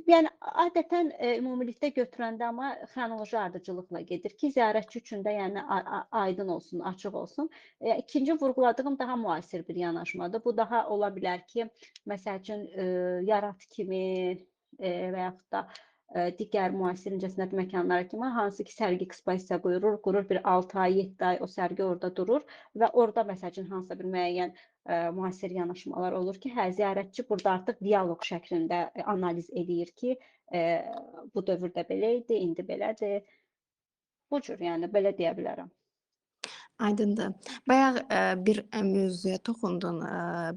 Yəni adətən ümumilikdə götürəndə amma xronoloji ardıcıllıqla gedir ki, ziyarətçi üçün də yəni aydın olsun, açıq olsun. İkinci vurğuladığım daha müasir bir yanaşmadır. Bu daha ola bilər ki, məsəl üçün Yarat kimi və yaxud da digər müasir incəsənət məkanları kimi hansı ki, sərgi ekspozisiya qurur bir 6 ay, 7 ay o sərgi orada durur və orada məsəl üçün hansısa bir müəyyən müasir yanaşmalar olur ki, hə, ziyarətçi burada artıq dialoq şəklində analiz eləyir ki, bu dövrdə belə idi, indi belədir. Bu cür, yəni belə deyə bilərəm. Aydındır. Bayaq bir mövzuya toxundun,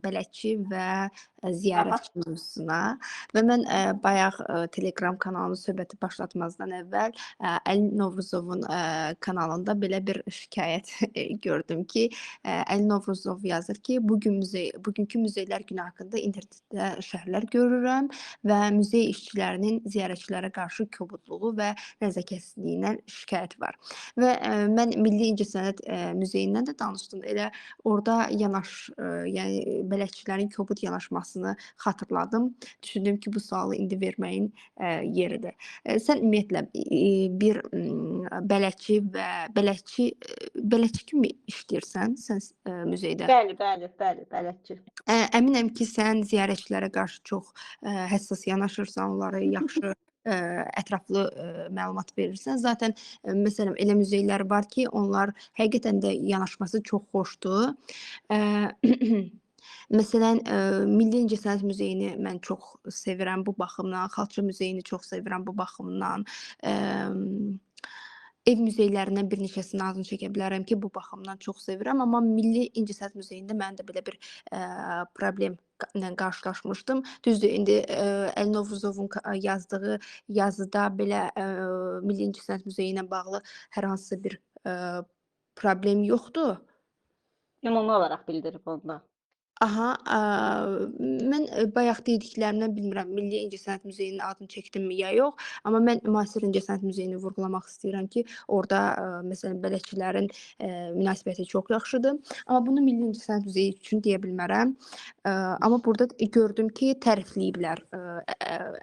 bələdçi və Aha. ziyarətçi mövzusuna və mən bayaq Telegram kanalının söhbəti başlatmazdan əvvəl Əli Novruzovun kanalında belə bir şikayət gördüm ki, Əli Novruzov yazır ki, bugünkü muzeylər günü haqqında internetdə şərhlər görürəm və muzey işçilərinin ziyarətçilərə qarşı kobudluğu və nəzakətsizliyindən şikayət var. Və mən Milli İncəsənət Muzeyindən də danışdım. Elə orada yəni bələdçilərin kobud yanaşmasını xatırladım. Düşündüm ki, bu sualı indi verməyin yeridir. Sən ümumiyyətlə bir bələdçi kimi işləyirsən sən muzeydə? Bəli, bələdçi. Əminəm ki, sən ziyarətçilərə qarşı çox həssas yanaşırsan, onlara yaxşı ətraflı məlumat verirsən. Zaten məsələn elə muzeylər var ki, onlar həqiqətən də yanaşması çox xoşdur. Məsələn, Milli İncəsənət Muzeyini mən çox sevirəm bu baxımdan, Xalça Muzeyini çox sevirəm bu baxımdan. Ev muzeylərindən bir neçəsinin adını çəkə bilərəm ki, bu baxımdan çox sevirəm, amma Milli İncəsənət Muzeyində mən də belə bir problemlə qarşılaşmışdım. Düzdür, indi Əli Novruzovun yazdığı yazıda belə Milli İncəsənət Muzeyi ilə bağlı hər hansısa bir problem yoxdur. Ümumi olaraq bildirib onda. Aha, mən bayaq dediklərimdən bilmirəm, Milli İncəsənət Muzeyinin adını çəkdimmi ya yox, amma mən müasir İncəsənət Muzeyini vurğulamaq istəyirəm ki, orada məsələn bələdçilərin münasibəti çox yaxşıdır. Amma bunu Milli İncəsənət Muzeyi üçün deyə bilmərəm. Amma burada gördüm ki, tərifləyiblər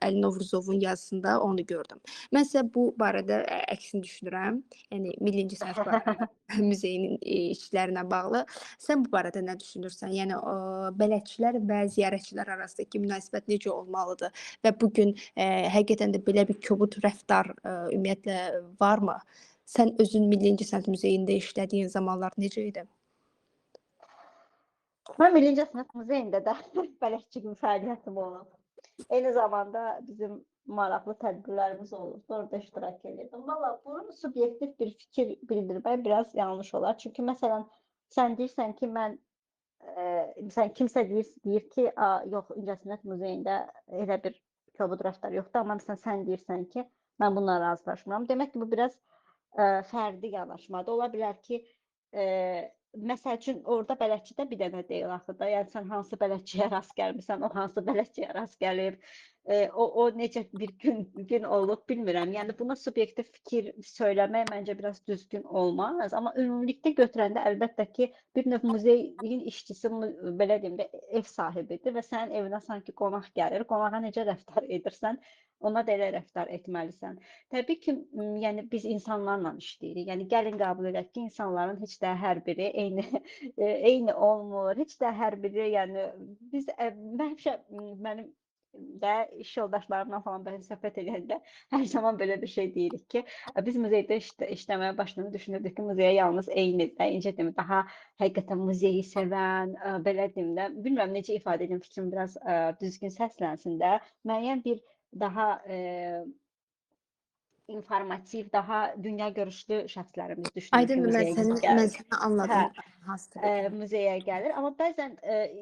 Əli Novruzovun yazısında onu gördüm. Mən isə bu barədə əksini düşünürəm. Yəni Milli İncəsənət Muzeyinin işçilərinə bağlı. Sən bu barədə nə düşünürsən? Yəni bələdçilər və ziyarətçilər arasındakı münasibət necə olmalıdır və bu gün həqiqətən də belə bir kobud rəftar ümumiyyətlə varmı? Sən özün Milli İncəsənət Muzeyində işlədiyin zamanlar necə idi? Mən Milli İncəsənət Muzeyində də bələdçi kimi fəaliyyətim olub. Eyni zamanda bizim maraqlı tədbirlərimiz olurdu, orada iştirak edirdim. Valla bunun subyektiv bir fikir bildirmək biraz yanlış olar. Çünki məsələn, sən deyirsən ki, kimsə deyir ki, yox, İncəsənət Muzeyində elə bir kobud rəftar yoxdur, amma sən deyirsən ki, mən bununla razılaşmıram. Demək ki, bu biraz fərdi yanaşmadır. Ola bilər ki, məsəl üçün orada bələdçidə bir dənə deyil axı da. Yəni sən hansı bələdçiyə rast gəlmirsən, o hansı bələdçiyə rast gəlib, o necə bir gün olub bilmirəm. Yəni buna subyektiv fikir söyləmək məncə biraz düzgün olmaz. Amma ümumilikdə götürəndə əlbəttə ki, bir növ muzeyin işçisi belə deyim də ev sahibidir və sənin evinə sanki qonaq gəlir. Qonağa necə rəftar edirsən, ona da elə rəftar etməlisən. Təbii ki, yəni biz insanlarla işləyirik. Yəni gəlin qəbul edək ki, insanların heç də hər biri eyni olmur. Heç də hər biri, yəni biz həmişə mənim də iş yoldaşlarımla falan belə söhbət edəndə hər zaman belə bir şey deyirik ki, biz muzeydə işləməyə başlayanda düşünürdük ki, muzeyə yalnız eyni, necə deyim, daha həqiqətən muzeyi sevən, belə deyim də, bilmirəm necə ifadə edim, fikrim biraz düzgün səslənsin də, müəyyən bir daha informativ, daha dünya görüşlü şəxslərimiz düşünür ki, Aydındır, muzeyə mən gəl. səni Hə, anladım, hasılı deyil. muzeyə gəlir. Amma bəzən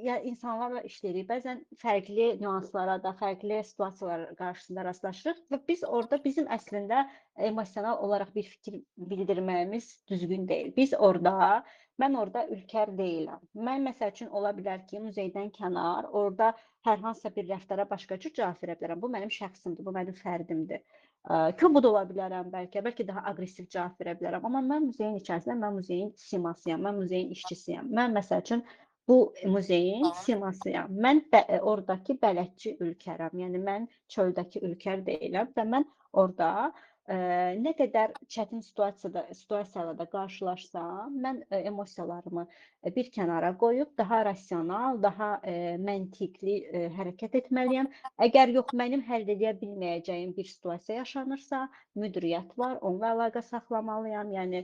ya insanlarla işləyirik, bəzən fərqli nüanslara da, fərqli situasiyalar qarşısında rastlaşırıq və biz orada bizim əslində emosional olaraq bir fikir bildirməyimiz düzgün deyil. Mən orada ülkər deyiləm. Mən məsəl üçün ola bilər ki, muzeydən kənar, orada hər hansısa bir rəftara başqa cür cavab verə bilərəm. Bu mənim şəxsimdir, bu mənim fərdimdir. Kobud ola bilərəm bəlkə daha aqressiv cavab verə bilərəm. Amma mən muzeyin içərisində, mən muzeyin simasıyam, mən muzeyin işçisiyəm. Mən məsəl üçün bu muzeyin simasıyam. Mən oradakı bələdçi ülkərəm. Yəni mən çöldəki ülkər deyiləm və mən orada nə qədər çətin situasiyalarla da qarşılaşsam, mən emosiyalarımı bir kənara qoyub daha rasional, daha məntiqli hərəkət etməliyəm. Əgər yox, mənim həll edə bilməyəcəyim bir situasiya yaşanırsa, müdiriyyət var, onunla əlaqə saxlamalıyam. Yəni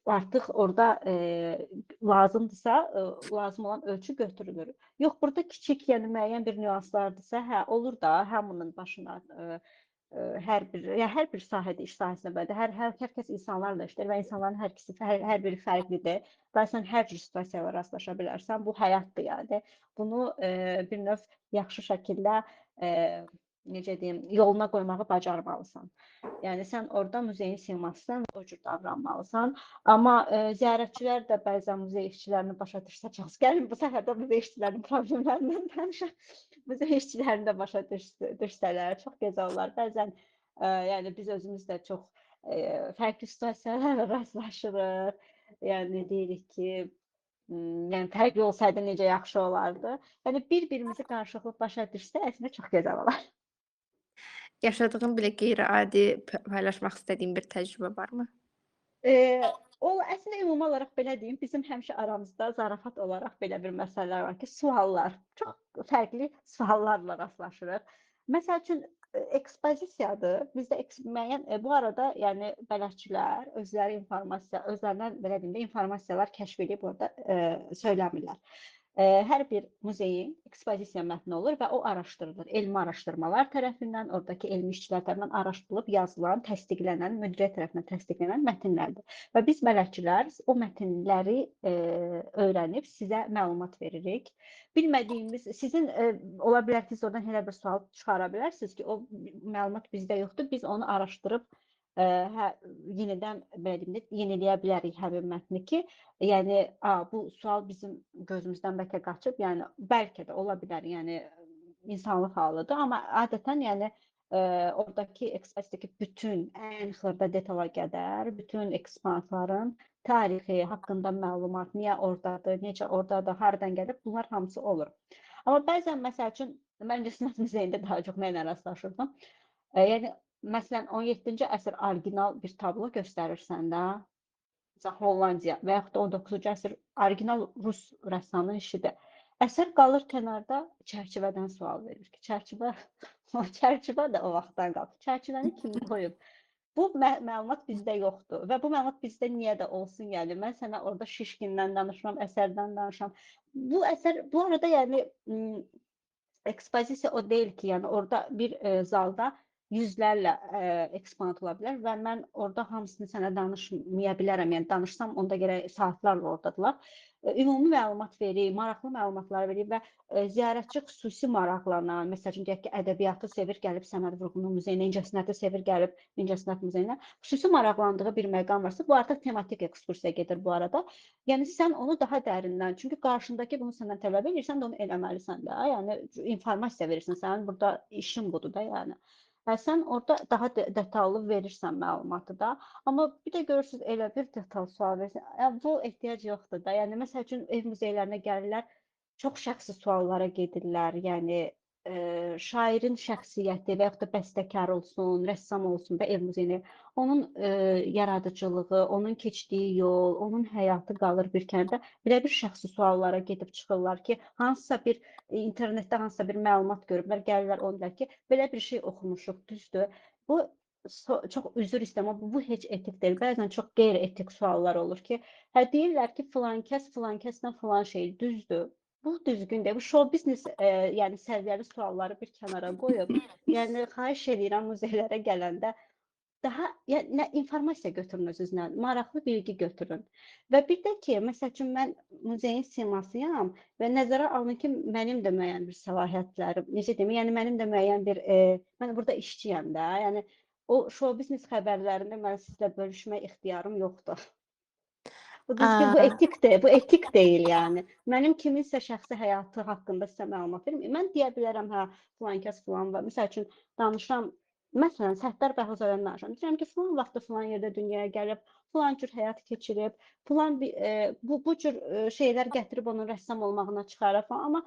artıq orada lazımdırsa, lazım olan ölçü götürülür. Yox, burada kiçik, yəni müəyyən bir nüanslardırsa, hə, olur da, hamının başına hər bir sahədə, iş sahəsində belə hər kəs insanlarla işləyir və insanların hər biri fərqlidir. Və sən hər cür situasiyalara rastlaşa bilərsən. Bu həyatdır yəni. Bunu bir növ yaxşı şəkildə necə deyim, yoluna qoymağı bacarmalısan. Yəni sən orada muzeyin simasısan, o cür davranmalısan. Amma ziyarətçilər də bəzən muzey işçilərini başa düşsə, gəlin bu səfər də muzey işçilərinin problemlərindən danışaq. Muzey işçilərini də başa düşsələr çox gözəl olar. Bəzən yəni biz özümüz də çox fərqli situasiyalarla rastlaşırıq. Yəni deyirik ki, yəni fərqli olsaydı necə yaxşı olardı. Yəni bir-birimizi qarşılıqlı başa düşsə, əslində çox gözəl olar. Yaşadığın belə qeyri-adi paylaşmaq istədiyin bir təcrübə varmı? O əslində ümumi olaraq belə deyim, bizim həmişə aramızda zarafat olaraq belə bir məsələlər var ki, suallar. Çox fərqli suallarla rastlaşırıq. Məsəl üçün ekspozisiyadır. Bizdə müəyyən bu arada yəni bələdçilər özlərindən belə deyim də informasiyalar kəşf edib orada söyləmirlər. Hər bir muzeyin ekspozisiya mətni olur və o araşdırılır. Elmi araşdırmalar tərəfindən, oradakı elmi işçilər tərəfindən araşdırılıb yazılan, təsdiqlənən, müdiriyyət tərəfindən təsdiqlənən mətnlərdir. Və biz bələdçilər o mətnləri öyrənib sizə məlumat veririk. Bilmədiyimiz, sizin ola bilər ki, siz oradan elə bir sual çıxara bilərsiniz ki, o məlumat bizdə yoxdur, biz onu araşdırıb yenidən belə deyim də, yeniləyə bilərik həmin mətni ki, yəni bu sual bizim gözümüzdən bəlkə qaçıb, yəni bəlkə də ola bilər, yəni insanlıq halıdır, amma adətən yəni oradakı ekspozisiyadakı bütün ən xırda detala qədər, bütün eksponatların tarixi haqqında məlumat, niyə ordadır, necə ordadır, haradan gəlib, bunlar hamısı olur. Amma bəzən məsəl üçün mən İncəsənət Muzeyində daha çox nə ilə rastlaşırdım? Yəni məsələn 17-ci əsr orijinal bir tablo göstərirsən də, Hollandiya və yaxud da 19-cu əsr orijinal rus rəssamının işidir. Əsər qalır kənarda, çərçivədən sual verir ki, çərçivə də o vaxtdan qalıb. Çərçivəni kim qoyub? Bu məlumat bizdə yoxdur və bu məlumat bizdə niyə də olsun, yəni mən sənə orada Şişkindən danışıram, əsərdən danışıram. Bu arada yəni ekspozisiya o deyil ki, yəni orada bir zalda yüzlərlə eksponat ola bilər və mən orada hamısını sənə danışmaya bilərəm. Yəni danışsam onda gərək saatlarla oradadılar. Ümumi məlumat verir, maraqlı məlumatlar verir və ziyarətçi xüsusi maraqlanan, məsəl üçün deyək ki, ədəbiyyatı sevir, gəlib Səməd Vurğunun muzeyinə, incəsənəti sevir, gəlib İncəsənət muzeyinə, xüsusi maraqlandığı bir məqam varsa, bu artıq tematik ekskursiya gedir bu arada. Yəni sən onu daha dərindən, çünki qarşındakı bunu səndən tələb edirsən də onu eləməlisən də. Yəni informasiya verirsən, sənin burada işin budur da, yəni. Sən orada daha detallı verirsən məlumatı da. Amma bir də görürsüz elə bir detal sual verirsən. Bu ehtiyac yoxdur da. Yəni məsəl üçün ev muzeylərinə gəlirlər, çox şəxsi suallara gedirlər. Yəni şairin şəxsiyyəti və yaxud da bəstəkar olsun, rəssam olsun da ev muzeyində onun yaradıcılığı, onun keçdiyi yol, onun həyatı qalır bir kənarda. Belə bir şəxsi suallara gedib çıxırlar ki, hansısa bir internetdə hansısa bir məlumat görüblər, gəlirlər onlar ki, belə bir şey oxumuşuq, düzdür. Bu çox üzr istəyirəm, bu heç etik deyil. Bəzən çox qeyri-etik suallar olur ki, deyirlər ki, filan kəsdən filan şey düzdür. Bu düzgün deyil. Bu show biznes yəni səviyyəli sualları bir kənara qoyub, yəni xahiş edirəm muzeylərə gələndə daha nə informasiya götürün özünüzlə, maraqlı bilgi götürün. Və bir də ki, məsəl üçün mən muzeyin simasıyam və nəzərə alın ki, mənim də müəyyən bir səlahiyyətlərim, necə deyim, yəni mənim də müəyyən bir, mən burada işçiyəm də, yəni o show biznes xəbərlərini mən sizlə bölüşmək ixtiyarım yoxdur. Bu düzgün, bu Ə, etikdir, bu etik deyil yəni. Mənim kiminsə şəxsi həyatı haqqında sizə məlumat verməyim. Mən deyə bilərəm, hə, filankəs filan var. Məsəl üçün danışıram, məsələn, Səttar Bəhruzadədən danışıram. Deyirəm ki, filan vaxtda filan yerdə dünyaya gəlib, filan cür həyat keçirib, filan bir, bu cür şeylər gətirib onun rəssam olmağına çıxarıb falan. Amma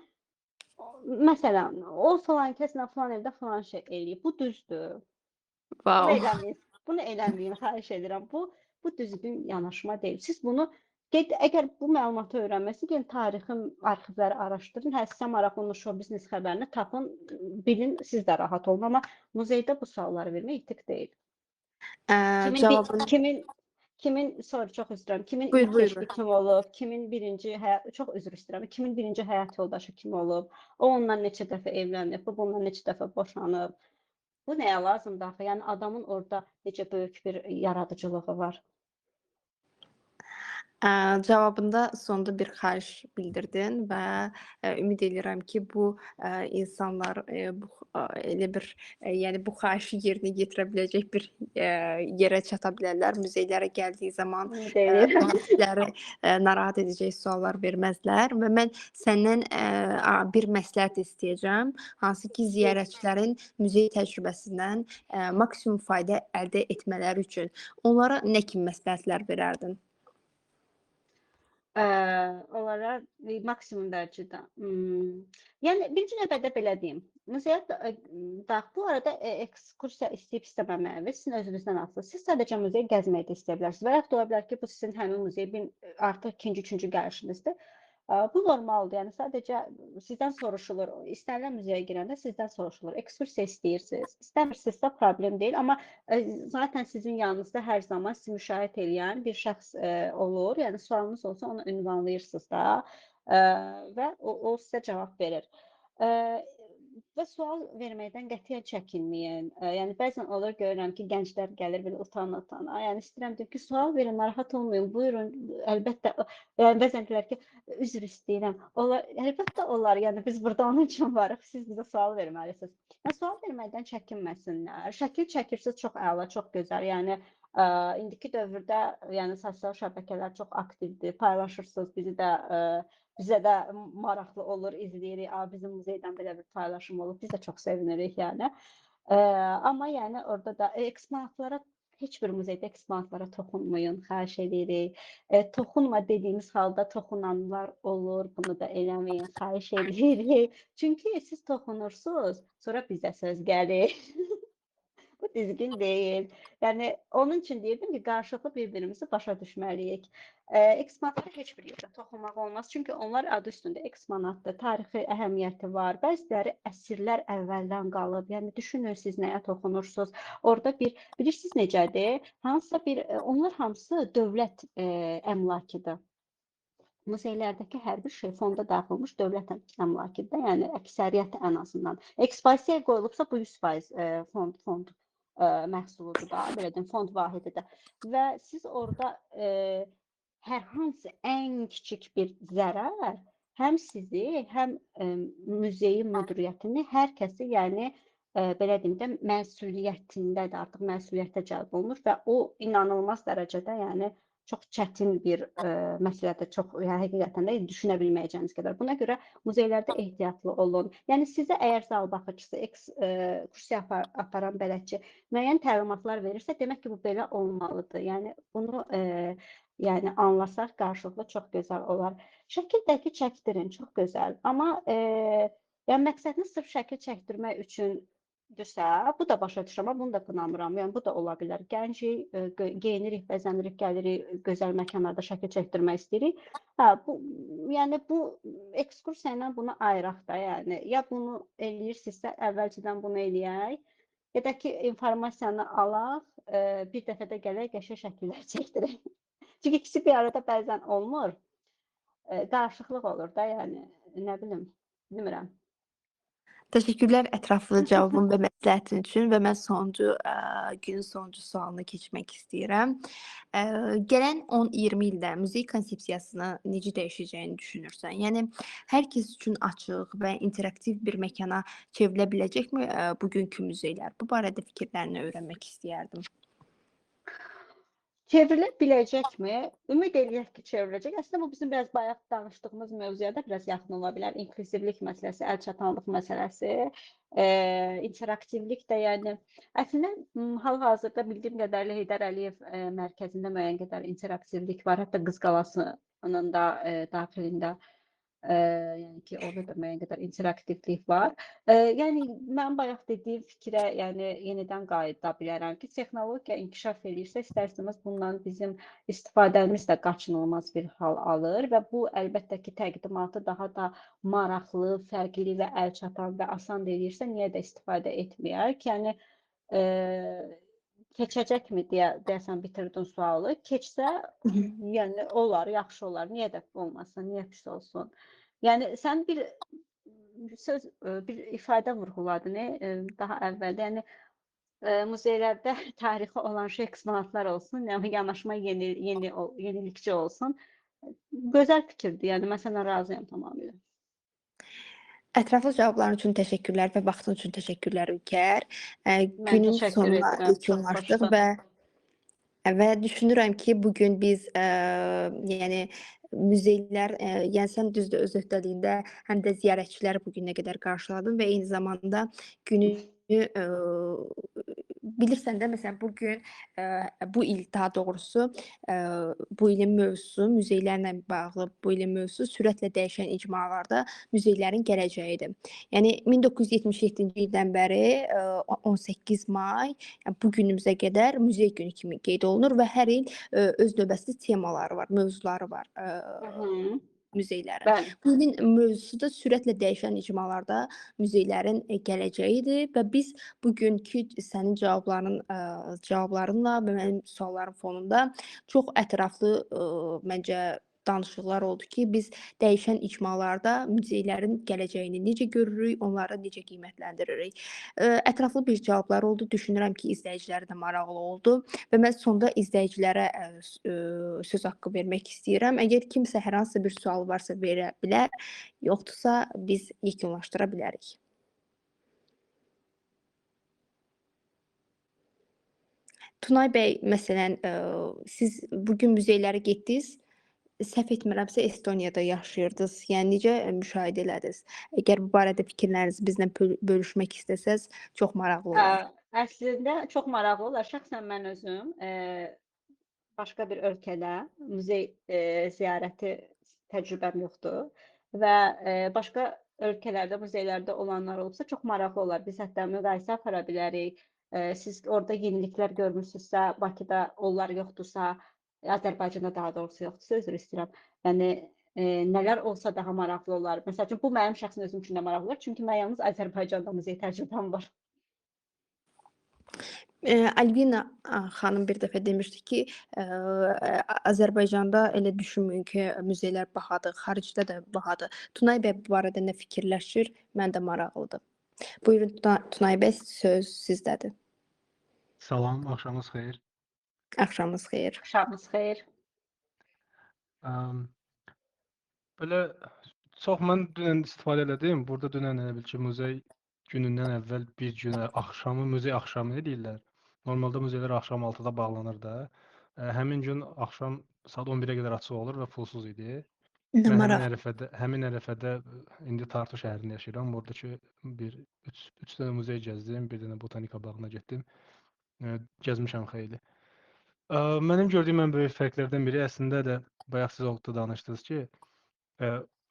məsələn, o filankəslə filan evdə filan şey eləyib. Bu düzdür. Bunu Vau. eləməyin. Bunu eləməyin, xahiş edirəm. Bu düzgün yanaşma deyil. Siz bunu əgər bu məlumatı öyrənmək istəyirsiniz, tarixin arxivləri araşdırın. Hə, sizə maraqlı olan show biznes xəbərini tapın, bilin, siz də rahat olun. Amma muzeydə bu sualları vermək etik deyil. Kimin bir, Cavabını sorry, çox üzr istəyirəm. Kimin buyur, ilk buyur. keşfi kim olub? Kimin birinci həyat, çox üzr istəyirəm. Kimin birinci həyat yoldaşı kim olub? O ondan neçə dəfə evlənib, bu bundan neçə dəfə boşanıb? Bu nəyə lazımdır axı? Yəni adamın orada necə böyük bir yaradıcılığı var. Cavabında sonda bir xahiş bildirdin və ümid edirəm ki, bu insanlar bu elə bir yəni bu xahişi yerinə yetirə biləcək bir yerə çata bilərlər. Muzeylərə gəldiyi zaman Ümid edirəm. turistləri narahat edəcək suallar verməzlər və mən səndən bir məsləhət istəyəcəm, hansı ki, ziyarətçilərin muzey təcrübəsindən maksimum fayda əldə etmələri üçün onlara nə kimi məsləhətlər verərdin? Onlara maksimum dərəcədə. Yəni birinci növbədə belə deyim. Muzeyə bu arada ekskursiya istəyib istəməməyiniz sizin özünüzdən asılıdır. Siz sadəcə muzeyi gəzmək də istəyə bilərsiniz. Və yaxud da ola bilər ki, bu sizin həmin muzeyə artıq ikinci, üçüncü gəlişinizdir. Bu normaldır. Yəni sadəcə sizdən soruşulur. İstənilən muzeyə girəndə sizdən soruşulur. Ekskursiya istəyirsiniz. İstəmirsinizsə problem deyil, amma zaten sizin yanınızda hər zaman sizi müşahidə edən bir şəxs olur. Yəni sualınız olsa onu ünvanlayırsınız da və o sizə cavab verir. Və sual verməkdən qətiyyən çəkinməyin. Yəni bəzən olur görürəm ki, gənclər gəlir belə utana-utana. Yəni istəyirəm deyim ki, sual verin, narahat olmayın. Buyurun, əlbəttə. Yəni bəzən deyirlər ki, üzr istəyirəm. Onlar əlbəttə onlar, yəni biz burada onun üçün varıq. Siz bizə sual verməlisiniz. Yəni sual verməkdən çəkinməsinlər. Şəkil çəkirsiniz, çox əla, çox gözəl. Yəni indiki dövrdə yəni sosial şəbəkələr çox aktivdir. Paylaşırsınız, bizə də maraqlı olur, izləyirik. Bizim muzeydən belə bir paylaşım olub. Biz də çox sevinirik yəni. Amma yəni orada da eksponatlara heç bir muzeydə eksponatlara toxunmayın, xahiş edirik. Toxunma dediyimiz halda toxunanlar olur. Bunu da eləməyin, xahiş edirik. Çünki siz toxunursunuz, sonra bizə söz gəlir. Bu düzgün deyil. Yəni onun üçün deyirdim ki, qarşılıqlı bir-birimizi başa düşməliyik. Eksponatlara heç bir yerdə toxunmaq olmaz. Çünki onlar adı üstündə eksponatdır. Tarixi əhəmiyyəti var. Bəziləri əsrlər əvvəldən qalıb. Yəni düşünün siz nəyə toxunursunuz. Orada bilirsiniz necədir? Hansısa bir onlar hamısı dövlət əmlakıdır. Muzeylərdəki hər bir şey fonda daxil olmuş dövlət əmlakıdır. Yəni əksəriyyəti ən azından. Ekspozisiyaya qoyulubsa bu 100% fond məhsuludur da, belə deyim, fond vahididir. Və siz orada hər hansı ən kiçik bir zərər həm sizi, həm muzeyin müdiriyyətini, hər kəsi, yəni belə deyim də, məsuliyyətindədir, artıq məsuliyyətə cəlb olunur və o inanılmaz dərəcədə, yəni çox çətin bir məsələdir, çox həqiqətən də düşünə bilməyəcəyiniz qədər. Buna görə muzeylərdə ehtiyatlı olun. Yəni sizə əgər zal baxıcısı, ekskursiya aparan bələdçi müəyyən təlimatlar verirsə, demək ki, bu belə olmalıdır. Yəni bunu yəni anlasaq qarşılıqlı çox gözəl olar. Şəkildəki çəkdirin, çox gözəl. Amma yəni məqsədiniz sırf şəkil çəkdirmək üçün bu da başa düşürəm, amma bunu da qınamıram. Yəni bu da ola bilər. Gəncik, geyinirik, bəzənirik, gəlirik, gözəl məkanlarda şəkil çəkdirmək istəyirik. Yəni bu ekskursiya ilə bunu ayıraq da, yəni ya bunu eləyirsinizsə, əvvəlcədən bunu eləyək, ya da ki informasiyanı alaq, bir dəfə də gələk qəşəng şəkillər çəkdirək. Çünki ikisi bir arada bəzən olmur. Qarışıqlıq olur da, yəni nə bilim, bilmirəm. Təşəkkürlər ətraflı cavabın və məsləhətin üçün və mən günün sonuncu sualına keçmək istəyirəm. Gələn 10-20 ildə muzey konsepsiyasını necə dəyişəcəyini düşünürsən? Yəni hər kəs üçün açıq və interaktiv bir məkana çevrilə biləcəkmi, bugünkü muzeylər? Bu barədə fikirlərini öyrənmək istəyərdim. Çevrilə biləcəkmi? Ümid eləyək ki, çevriləcək. Əslində bu bizim biraz bayaq danışdığımız mövzuya da biraz yaxın ola bilər. İnklüzivlik məsələsi, əlçatanlıq məsələsi, interaktivlik də, yəni əslində hal-hazırda bildiyim qədərilə Heydər Əliyev mərkəzində müəyyən qədər interaktivlik var. Hətta Qız Qalasının da daxilində yəni ki, orada da müəyyən qədər interaktivlik var. Yəni mən bayaq dediyim fikrə, yəni yenidən qayıda bilərəm ki, texnologiya inkişaf eləyirsə, istər-istəməz bundan bizim istifadəmiz də qaçınılmaz bir hal alır və bu əlbəttə ki, təqdimatı daha da maraqlı, fərqli və əlçatan və asan eləyirsə, niyə də istifadə etməyək? Yəni keçəcəkmi deyəsən bitirdin sualı. Keçsə, yəni olar, yaxşı olar. Niyə də olmasın, niyə pis olsun? Yəni sən bir söz, bir ifadə vurğuladın, daha əvvəldə. Yəni muzeylərdə tarixi olan şey eksponatlar olsun, yəni yanaşma yenilikçi olsun. Gözəl fikirdir. Yəni mən sənə razıyam tamamilə. Ətraflı cavabların üçün təşəkkürlər və vaxtın üçün təşəkkürlər Ülker. Mən Günün təşəkkür sonuna edirəm. Çox yekunlaşdıq xoşdur. və düşünürəm ki, bu gün biz, yəni muzeylər, yəni sən düzdür öz öhdəliyində həm də ziyarətçiləri bu günə qədər qarşıladın və eyni zamanda günü, bilirsən də məsələn bu gün, bu il daha doğrusu, bu ilin mövzusu muzeylərlə bağlı bu ilin mövzusu sürətlə dəyişən icmalarda muzeylərin gələcəyidir. Yəni 1977-ci ildən bəri 18 may bu günümüzə qədər muzey günü kimi qeyd olunur və hər il öz növbəsində temaları var, mövzuları var. Hı -hı. Muzeylərin. Bəli. Bu ilin mövzusu da sürətlə dəyişən icmalarda muzeylərin gələcəyidir və biz bugünkü sənin cavablarınla və mənim suallarım fonunda çox ətraflı məncə danışıqlar oldu ki, biz dəyişən icmalarda muzeylərin gələcəyini necə görürük, onları necə qiymətləndiririk. Ətraflı bir cavablar oldu. Düşünürəm ki, izləyicilərə də maraqlı oldu və mən sonda izləyicilərə söz haqqı vermək istəyirəm. Əgər kimsə hər hansı bir sual varsa verə bilər, yoxdursa biz yekunlaşdıra bilərik. Tunay bəy, məsələn, siz bu gün muzeylərə getdiniz. Səhv etmirəmsə Estoniyada yaşayırdınız. Yəni necə müşahidə elədiniz? Əgər bu barədə fikirlərinizi bizlə bölüşmək istəsəz, çox maraqlı olar. Əslində çox maraqlı olar. Şəxsən mən özüm başqa bir ölkədə muzey ziyarəti təcrübəm yoxdur və başqa ölkələrdə, muzeylərdə olanlar olubsa çox maraqlı olar. Biz hətta müqayisə apara bilərik. Siz orada yeniliklər görmüsünüzsə, Bakıda onlar yoxdursa, Azərbaycanda daha doğrusu yoxdursa, üzr istəyirəm. Yəni nələr olsa daha maraqlı olar. Məsəl üçün bu mənim şəxsən özüm üçün də maraqlı olar, çünki mən yalnız Azərbaycanda muzey təcrübəm var. Albina xanım bir dəfə demişdi ki, Azərbaycanda elə düşünməyin ki, muzeylər bahadır, xaricdə də bahadır. Tunay bəy bu barədə nə fikirləşir? Mən də maraqlıdır. Buyurun Tunay bəy, söz sizdədir. Salam, axşamınız xeyir. Axşamınız xeyir. Axşamınız xeyir. Belə çox mən dünən istifadə elədim. Burada dünən elə bil ki, muzey günündən əvvəl bir günə axşamı, muzey axşamı deyirlər. Normalda muzeylər axşam 6-da bağlanır da. Həmin gün axşam saat 11-ə qədər açıq olur və pulsuz idi. Nə Mən maraq. həmin ərəfədə indi Tartu şəhərində yaşayıram. Oradakı 3 dənə muzey gəzdim, bir dənə botanika bağına getdim. Gəzmişəm xeyli. Mənim gördüyüm ən böyük fərqlərdən biri əslində də bayaq siz orada danışdınız ki,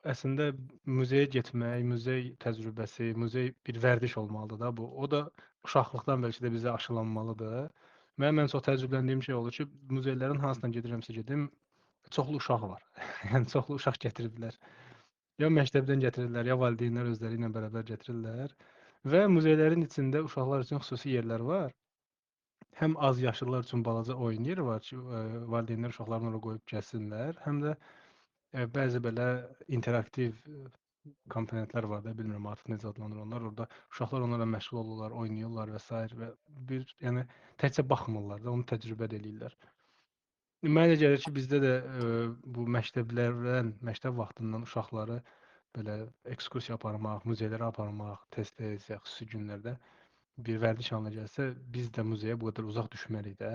əslində muzeyə getmək, muzey təcrübəsi, muzey bir vərdiş olmalıdır da bu. O da uşaqlıqdan bəlkə də bizə aşılanmalıdır. Mənim ən çox təcrübələndiyim şey oldu ki, muzeylərin hansından gedirəmsə gedim, çoxlu uşaq var. Yəni çoxlu uşaq gətiriblər. Ya məktəbdən gətirirlər, ya valideynlər özləri ilə bərabər gətirirlər. Və muzeylərin içində uşaqlar üçün xüsusi yerlər var. Həm az yaşlılar üçün balaca oyun yeri var ki, valideynlər uşaqlarını ora qoyub gəzsinlər, həm də bəzi belə interaktiv komponentlər var da, bilmirəm artıq necə adlanır onlar. Orada uşaqlar onlarla məşğul olurlar, oynayırlar və s. və yəni təkcə baxmırlar da, onu təcrübə də eləyirlər. Mənə elə gəlir ki, bizdə də bu məktəb vaxtından uşaqları belə ekskursiya aparmaq, muzeylərə aparmaq, tez-tez ya xüsusi günlərdə bir vərdiş halına gəlsə, biz də muzeyə bu qədər uzaq düşməliyik də.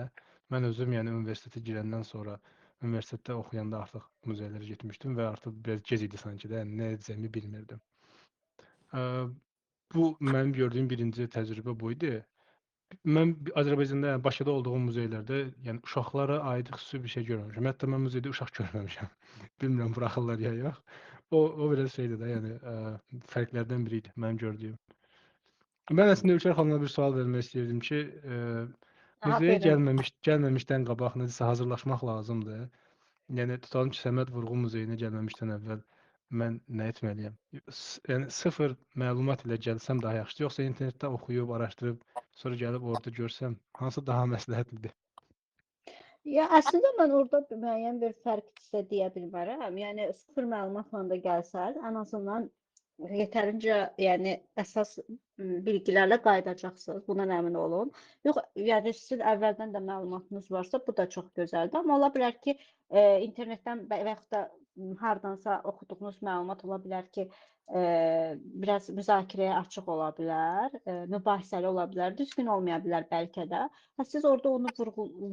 Mən özüm yəni universitetə girəndən sonra universitetdə oxuyanda artıq muzeylərə getmişdim və artıq biraz gec idi sanki də, yəni nə edəcəyimi bilmirdim. Bu mənim gördüyüm birinci təcrübə bu idi. Mən Azərbaycanda, yəni Bakıda olduğum muzeylərdə, yəni uşaqlara aid xüsusi bir şey görməmişəm. Hətta mən muzeydə uşaq görməmişəm. Bilmirəm buraxırlar ya yox. O biraz şeydir də, yəni fərqlərdən biri idi mənim gördüyüm. Mən əslində Ülkər xanıma bir sual vermək istəyirdim ki, Aha, muzeyə buyurun. gəlməmişdən qabaq necəsə hazırlaşmaq lazımdır. Yəni tutalım ki, Səməd Vurğun muzeyinə gəlməmişdən əvvəl mən nə etməliyəm? Yəni sıfır məlumat ilə gəlsəm daha yaxşıdır, yoxsa internetdə oxuyub, araşdırıb, sonra gəlib orada görsəm, hansı daha məsləhətlidir? Ya əslində mən orada müəyyən bir fərq sizə deyə bilmərəm. Yəni sıfır məlumatla da gəlsəz, ən azından yetərincə, yəni əsas bilgilərlə qayıdacaqsınız. Bundan əmin olun. Yox, yəni sizin əvvəldən də məlumatınız varsa, bu da çox gözəldir. Amma ola bilər ki, internetdən və yaxud da hardansa oxuduğunuz məlumat ola bilər ki, biraz müzakirəyə açıq ola bilər, mübahisəli ola bilər, düzgün olmaya bilər bəlkə də. Siz orada onu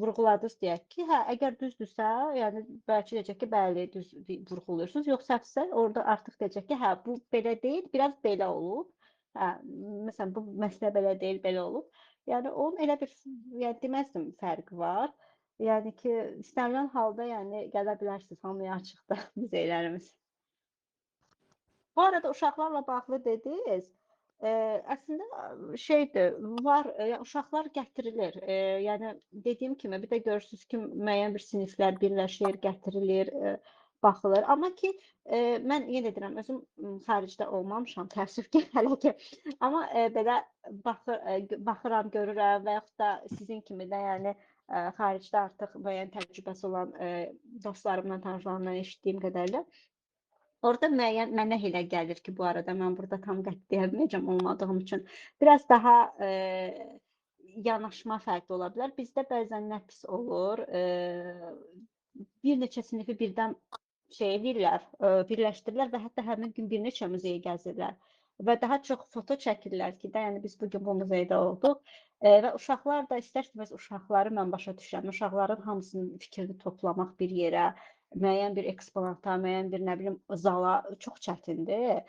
vurğuladınız deyək ki, hə, əgər düzdürsə, yəni bəlkə deyəcək ki, bəli, düz vurğulayırsınız. Yox, səhvsə, orada artıq deyəcək ki, hə, bu belə deyil, biraz belə olub. Hə, məsələn, bu məsələ belə deyil, belə olub. Yəni onun elə bir, yəni deməzdim, fərqi var. Yəni ki, istənilən halda, yəni gələ bilərsiniz, hamıya açıqdır muzeylərimiz. Bu arada uşaqlarla bağlı dediniz. Əslində şeydir, var, uşaqlar gətirilir. Yəni dediyim kimi, bir də görürsünüz ki, müəyyən bir siniflər birləşir, gətirilir, baxılır. Amma ki, mən yenə deyirəm, özüm xaricdə olmamışam, təəssüf ki, hələ ki. Amma belə baxıram, görürəm və yaxud da sizin kimi də, yəni xaricdə artıq müəyyən təcrübəsi olan dostlarımla, tanışlarımdan eşitdiyim qədərlə. Orada müəyyən mənə elə gəlir ki, bu arada mən burada tam qəti deyə bilməyəcəm olmadığım üçün biraz daha yanaşma fərqli ola bilər. Bizdə bəzən nə pis olur, bir neçə sinifi birdən şey edirlər, birləşdirirlər və hətta həmin gün bir neçə muzeyi gəzirlər və daha çox foto çəkirlər ki, də, yəni biz bu gün bu muzeydə olduq və uşaqlar da istər-istəməz uşaqları mən başa düşürəm. Uşaqların hamısının fikrini toplamaq bir yerə, müəyyən bir eksponata, müəyyən bir nə bilim zala çox çətindir.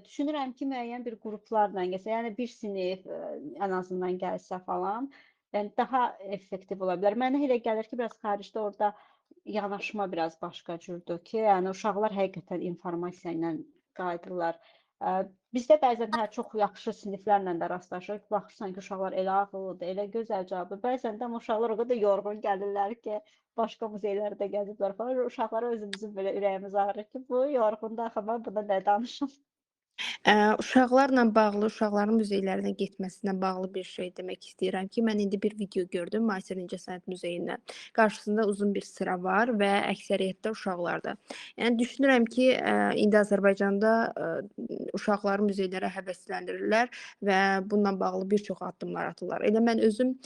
Düşünürəm ki, müəyyən bir qruplarla gəlsə, yəni bir sinif ən azından gəlsə falan, yəni daha effektiv ola bilər. Mənə elə gəlir ki, biraz xaricdə orada yanaşma biraz başqa cürdür ki, yəni uşaqlar həqiqətən informasiya ilə qayıdırlar. Bizdə bəzən hə çox yaxşı siniflərlə də rastlaşırıq. Baxırsan ki, uşaqlar elə ağıllıdır, elə gözəl cavabdır. Bəzən də uşaqlar o qədər yorğun gəlirlər ki, başqa muzeylərdə gəziblər falan. Uşaqlara özümüzün belə ürəyimiz ağrır ki, bu yorğundur axı, mən buna nə danışım. Uşaqlarla bağlı, uşaqların muzeylərinə getməsinə bağlı bir şey demək istəyirəm ki, mən indi bir video gördüm Müasir İncəsənət Muzeyindən. Qarşısında uzun bir sıra var və əksəriyyətdə uşaqlardır. Yəni düşünürəm ki, indi Azərbaycanda uşaqları muzeylərə həvəsləndirirlər və bununla bağlı bir çox addımlar atırlar. Elə mən özüm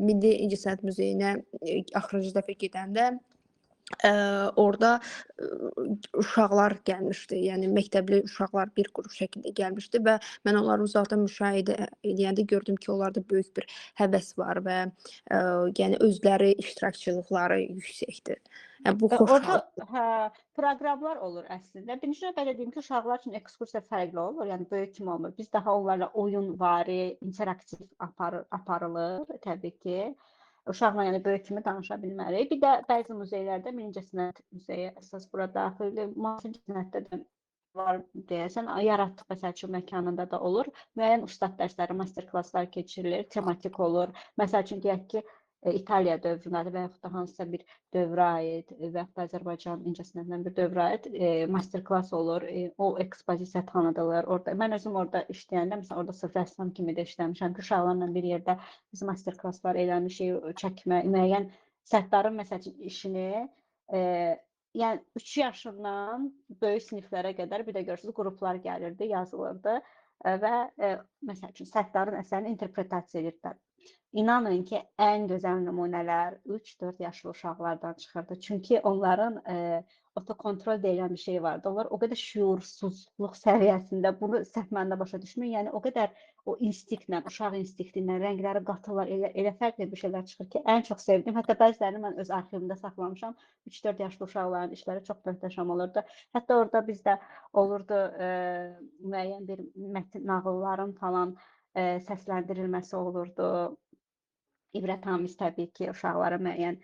Milli İncəsənət Muzeyinə axırıncı dəfə gedəndə orada uşaqlar gəlmişdi. Yəni məktəbli uşaqlar bir qrup şəkildə gəlmişdi və mən onları uzaqdan müşahidə edəndə gördüm ki, onlarda böyük bir həvəs var və yəni özləri iştirakçılıqları yüksəkdir. Yəni bu Orada xoşhal. hə, proqramlar olur əslində. Birinci növbədə deyim ki, uşaqlar üçün ekskursiya fərqli olur. Yəni böyük kimi olmur. Biz daha onlarla oyunvari, interaktiv aparılır təbii ki. Uşaqla yəni böyük kimi danışa bilmərik. Bir də bəzi muzeylərdə Incəsənət muzeyi əsas bura daxildir. Müasir incəsənətdə də var deyəsən, yaratdıq məsəl üçün məkanında da olur. Müəyyən ustad dərsləri, master-klasslar keçirilir, tematik olur. Məsəl üçün deyək ki, İtaliya dövrünədir və yaxud da hansısa bir dövrə aid və yaxud da Azərbaycan incəsənətindən bir dövrə aid master-klass olur. O ekspozisiya tanıdılır. Orada mən özüm orada işləyəndə, məsələn, orada sırf rəssam kimi də işləmişəm ki, uşaqlarla bir yerdə biz master-klasslar eləmişik, çəkmə, müəyyən Səttarın məsəl üçün işini yəni 3 yaşından böyük siniflərə qədər bir də görürsüz qruplar gəlirdi, yazılırdı və məsəl üçün Səttarın əsərini interpretasiya edirdilər. İnanın ki, ən gözəl nümunələr 3-4 yaşlı uşaqlardan çıxırdı. Çünki onların otokontrol deyilən bir şey vardı. Onlar o qədər şüursuzluq səviyyəsində, bunu səhv mənada başa düşməyin. Yəni o qədər o instinktlə, uşaq instinkti ilə rəngləri qatırlar, elə fərqli bir şeylər çıxır ki, ən çox sevdim. Hətta bəzilərini mən öz arxivimdə saxlamışam. 3-4 yaşlı uşaqların işləri çox möhtəşəm olurdu. Hətta orada bizdə olurdu müəyyən bir mətin nağılların falan səsləndirilməsi olurdu. İbrətamiz təbii ki, uşaqlara müəyyən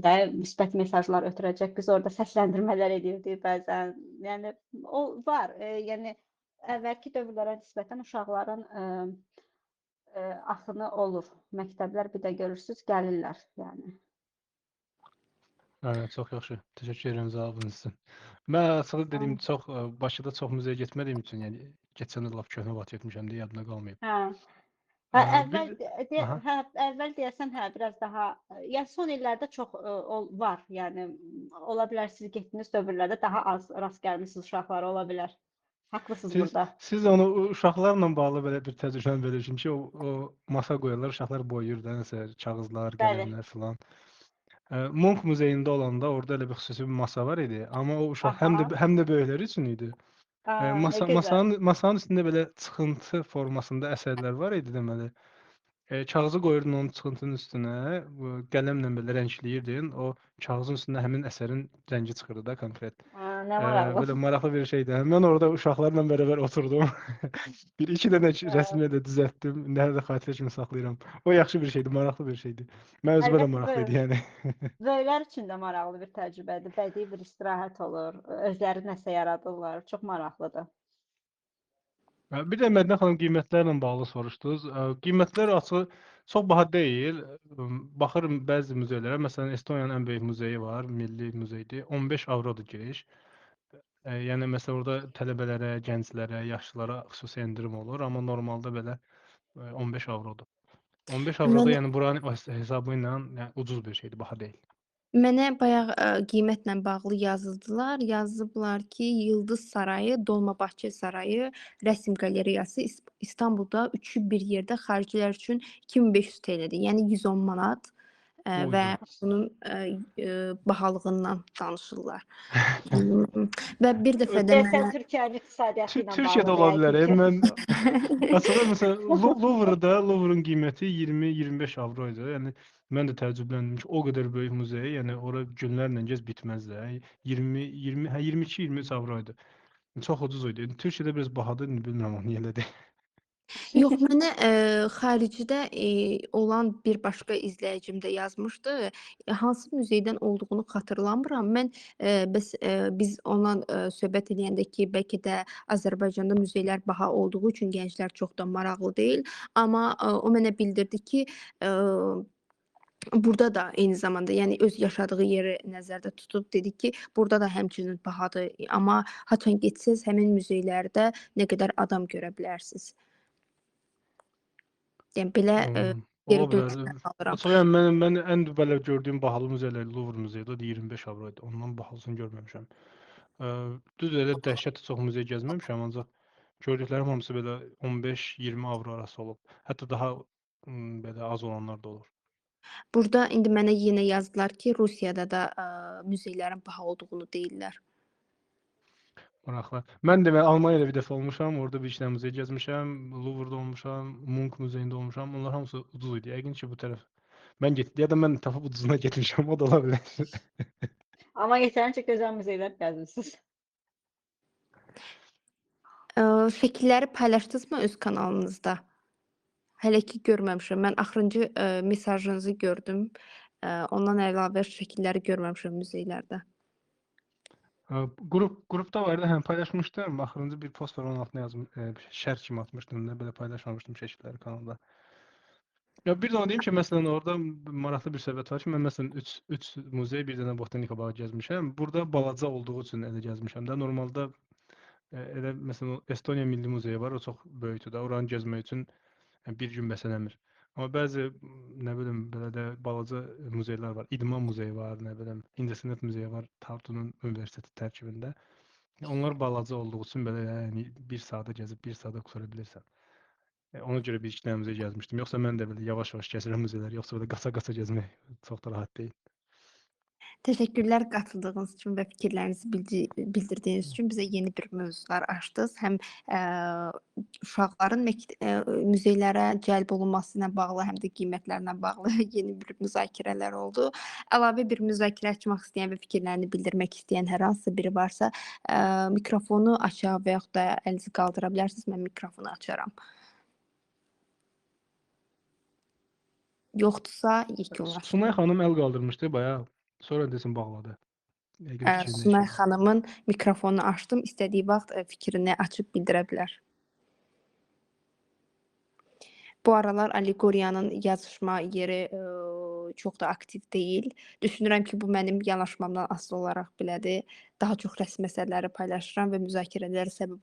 də müsbət mesajlar ötürəcək. Biz orada səsləndirmələr edirdik bəzən. Yəni o var. Yəni əvvəlki dövrlərə nisbətən uşaqların axını olur. Məktəblər bir də görürsüz gəlirlər, yəni. Aynen, çox yaxşı. Təşəkkür edirəm cavabınız üçün. Mən açığı dediyim Tamam. çox Bakıda çox muzeyə getmədiyim üçün, yəni keçən il lap köhnə vaxt getmişəm deyə yadımda qalmayıb. Hə. Hə, Bir də aha. əvvəl deyəsən biraz daha, yəni son illərdə çox var. Yəni ola bilər siz getdiyiniz dövrlərdə daha az rast gəlmisiniz uşaqlara, ola bilər. Haqlısınız Siz burada. siz onu uşaqlarla bağlı belə bir təcrübəni bölüşün ki, o masa qoyarlar, uşaqlar boyayır da nəsə kağızlar, Bəli. qələmlər filan. Monk muzeyində olanda orada elə bir xüsusi bir masa var idi, amma o uşaq Aha. həm də böyüklər üçün idi. Ne gözəl. Masanın üstündə belə çıxıntı formasında əsərlər var idi deməli. Kağızı qoyurdun onun çıxıntının üstünə, bu qələmlə belə rəngləyirdin. O kağızın üstündə həmin əsərin rəngi çıxırdı da konkret. Nə maraqlı. Belə maraqlı bir şeydi. Mən orada uşaqlarla bərabər oturdum. Bir iki dənə rəsmi də düzəltdim. Nəyə də xatirə kimi saxlayıram. O yaxşı bir şeydi, maraqlı bir şeydi. Mən özümə də Əlbəttə maraqlı idi yəni. böyüklər üçün də maraqlı bir təcrübədir. Bədii bir istirahət olur. Özləri nəsə yaradırlar. Çox maraqlıdır. Bir də Mədinə xanım qiymətlərlə bağlı soruşdunuz. Qiymətlər açığı çox baha deyil. Baxırım bəzi muzeylərə, məsələn Estoniyanın ən böyük muzeyi var, milli muzeydir. 15 avrodur giriş. Yəni məsələn orada tələbələrə, gənclərə, yaşlılara xüsusi endirim olur, amma normalda belə 15 avrodur. 15 avroda Mənə yəni buranın hesabı ilə yəni ucuz bir şeydir, baha deyil. Mənə bayaq qiymətlə bağlı yazıldılar. Yazıblar ki, Yıldız Sarayı, Dolmabahçe Sarayı, Rəsm Qalereyası İstanbulda üçü bir yerdə xaricilər üçün 2500 TL-dir. Yəni 110 manat və Uyğun. bunun bahalığından danışırlar. Və bir dəfə də Deyəsən mənə Türkiyənin iqtisadiyyatı ilə Türkiyədə bağlıdır ola bilər. yəqin ki. Mən açığı məsələn Louvre-un qiyməti 20-25 avro idi. Yəni mən də təəccübləndim ki, o qədər böyük muzey, yəni ora günlərlə gez bitməz də. 22-23 avro idi. Çox ucuz idi. Türkiyədə biraz bahadır, bilmirəm o niyə elədir. Yox, mənə xaricdə olan bir başqa izləyicim də yazmışdı. Hansı muzeydən olduğunu xatırlamıram. Mən biz ondan söhbət eləyəndə ki, bəlkə də Azərbaycanda muzeylər baha olduğu üçün gənclər çox da maraqlı deyil, amma o mənə bildirdi ki, burada da eyni zamanda, yəni öz yaşadığı yeri nəzərdə tutub dedi ki, burada da həmçinin bahadır, amma haçan getsəz həmin muzeylərdə nə qədər adam görə bilərsiniz. Yəni belə Ola geri bilər. dönüşlər alıram. Açığı yəni mən ən belə gördüyüm bahalı muzeylər Louvre muzeyidir. O da 25 avro idi. Ondan bahalısını görməmişəm. Düz elə dəhşət çox muzey gəzməmişəm, ancaq gördüklərim hamısı belə 15-20 avro arası olub. Hətta daha belə az olanlar da olur. Burada indi mənə yenə yazdılar ki, Rusiyada da muzeylərin baha olduğunu deyirlər. Maraqlı. Mən də Almaniyada bir dəfə olmuşam. Orada bir iki dənə muzey gəzmişəm. Louvre-da olmuşam, Munch muzeyində olmuşam. Onlar hamısı ucuz idi. Yəqin ki, bu tərəf mən getdim ya da mən tapıb ucuzuna getmişəm. O da ola bilər. Amma yetərincə gözəl muzeylər gəzmisiniz. Şəkilləri paylaşdınızmı öz kanalınızda? Hələ ki görməmişəm. Mən axırıncı mesajınızı gördüm. Ondan əlavə şəkilləri görməmişəm muzeylərdə. Qrupda var idi, həm paylaşmışdım. Axırıncı bir post var, onun altına yazım, şərh kimi atmışdım da, belə paylaşmamışdım şəkilləri kanalda. Ya bir də onu deyim ki, məsələn orada maraqlı bir söhbət var ki, mən məsələn 3 muzey, bir dənə botanika bağı gəzmişəm. Burada balaca olduğu üçün elə gəzmişəm də. Normalda elə məsələn Estoniya Milli Muzeyi var, o çox böyükdür də. Oranı gəzmək üçün bir gün bəs eləmir. Amma bəzi nə bilim belə də balaca muzeylər var. İdman muzeyi var, nə bilim, İncəsənət muzeyi var Tartunun universiteti tərkibində. Onlar balaca olduğu üçün belə yəni bir saata gəzib bir saata qurtara bilirsən. Ona görə bir iki dənə muzey gəzmişdim. Yoxsa mən də belə yavaş-yavaş gəzirəm muzeyləri. Yoxsa belə qaça-qaça gəzmək çox da rahat deyil. Təşəkkürlər qatıldığınız üçün və fikirlərinizi bildirdiyiniz üçün bizə yeni bir mövzular açdınız. Həm uşaqların muzeylərə cəlb olunması ilə bağlı, həm də qiymətlərlə bağlı yeni bir müzakirələr oldu. Əlavə bir müzakirə açmaq istəyən və fikirlərini bildirmək istəyən hər hansı biri varsa, mikrofonu aça və yaxud da əlinizi qaldıra bilərsiniz. Mən mikrofonu açaram. Yoxdursa yekunlaşdıraq. Sunay xanım əl qaldırmışdı bayaq. Sonra desin bağladı. Yəqin fikrində Sunay şey var. xanımın mikrofonunu açdım. İstədiyi vaxt fikrini açıb bildirə bilər. Bu aralar Allegoriyanın yazışma yeri çox da aktiv deyil. Düşünürəm ki, bu mənim yanaşmamdan asılı olaraq belədir. Daha çox rəsm əsərləri paylaşıram və müzakirələrə səbəb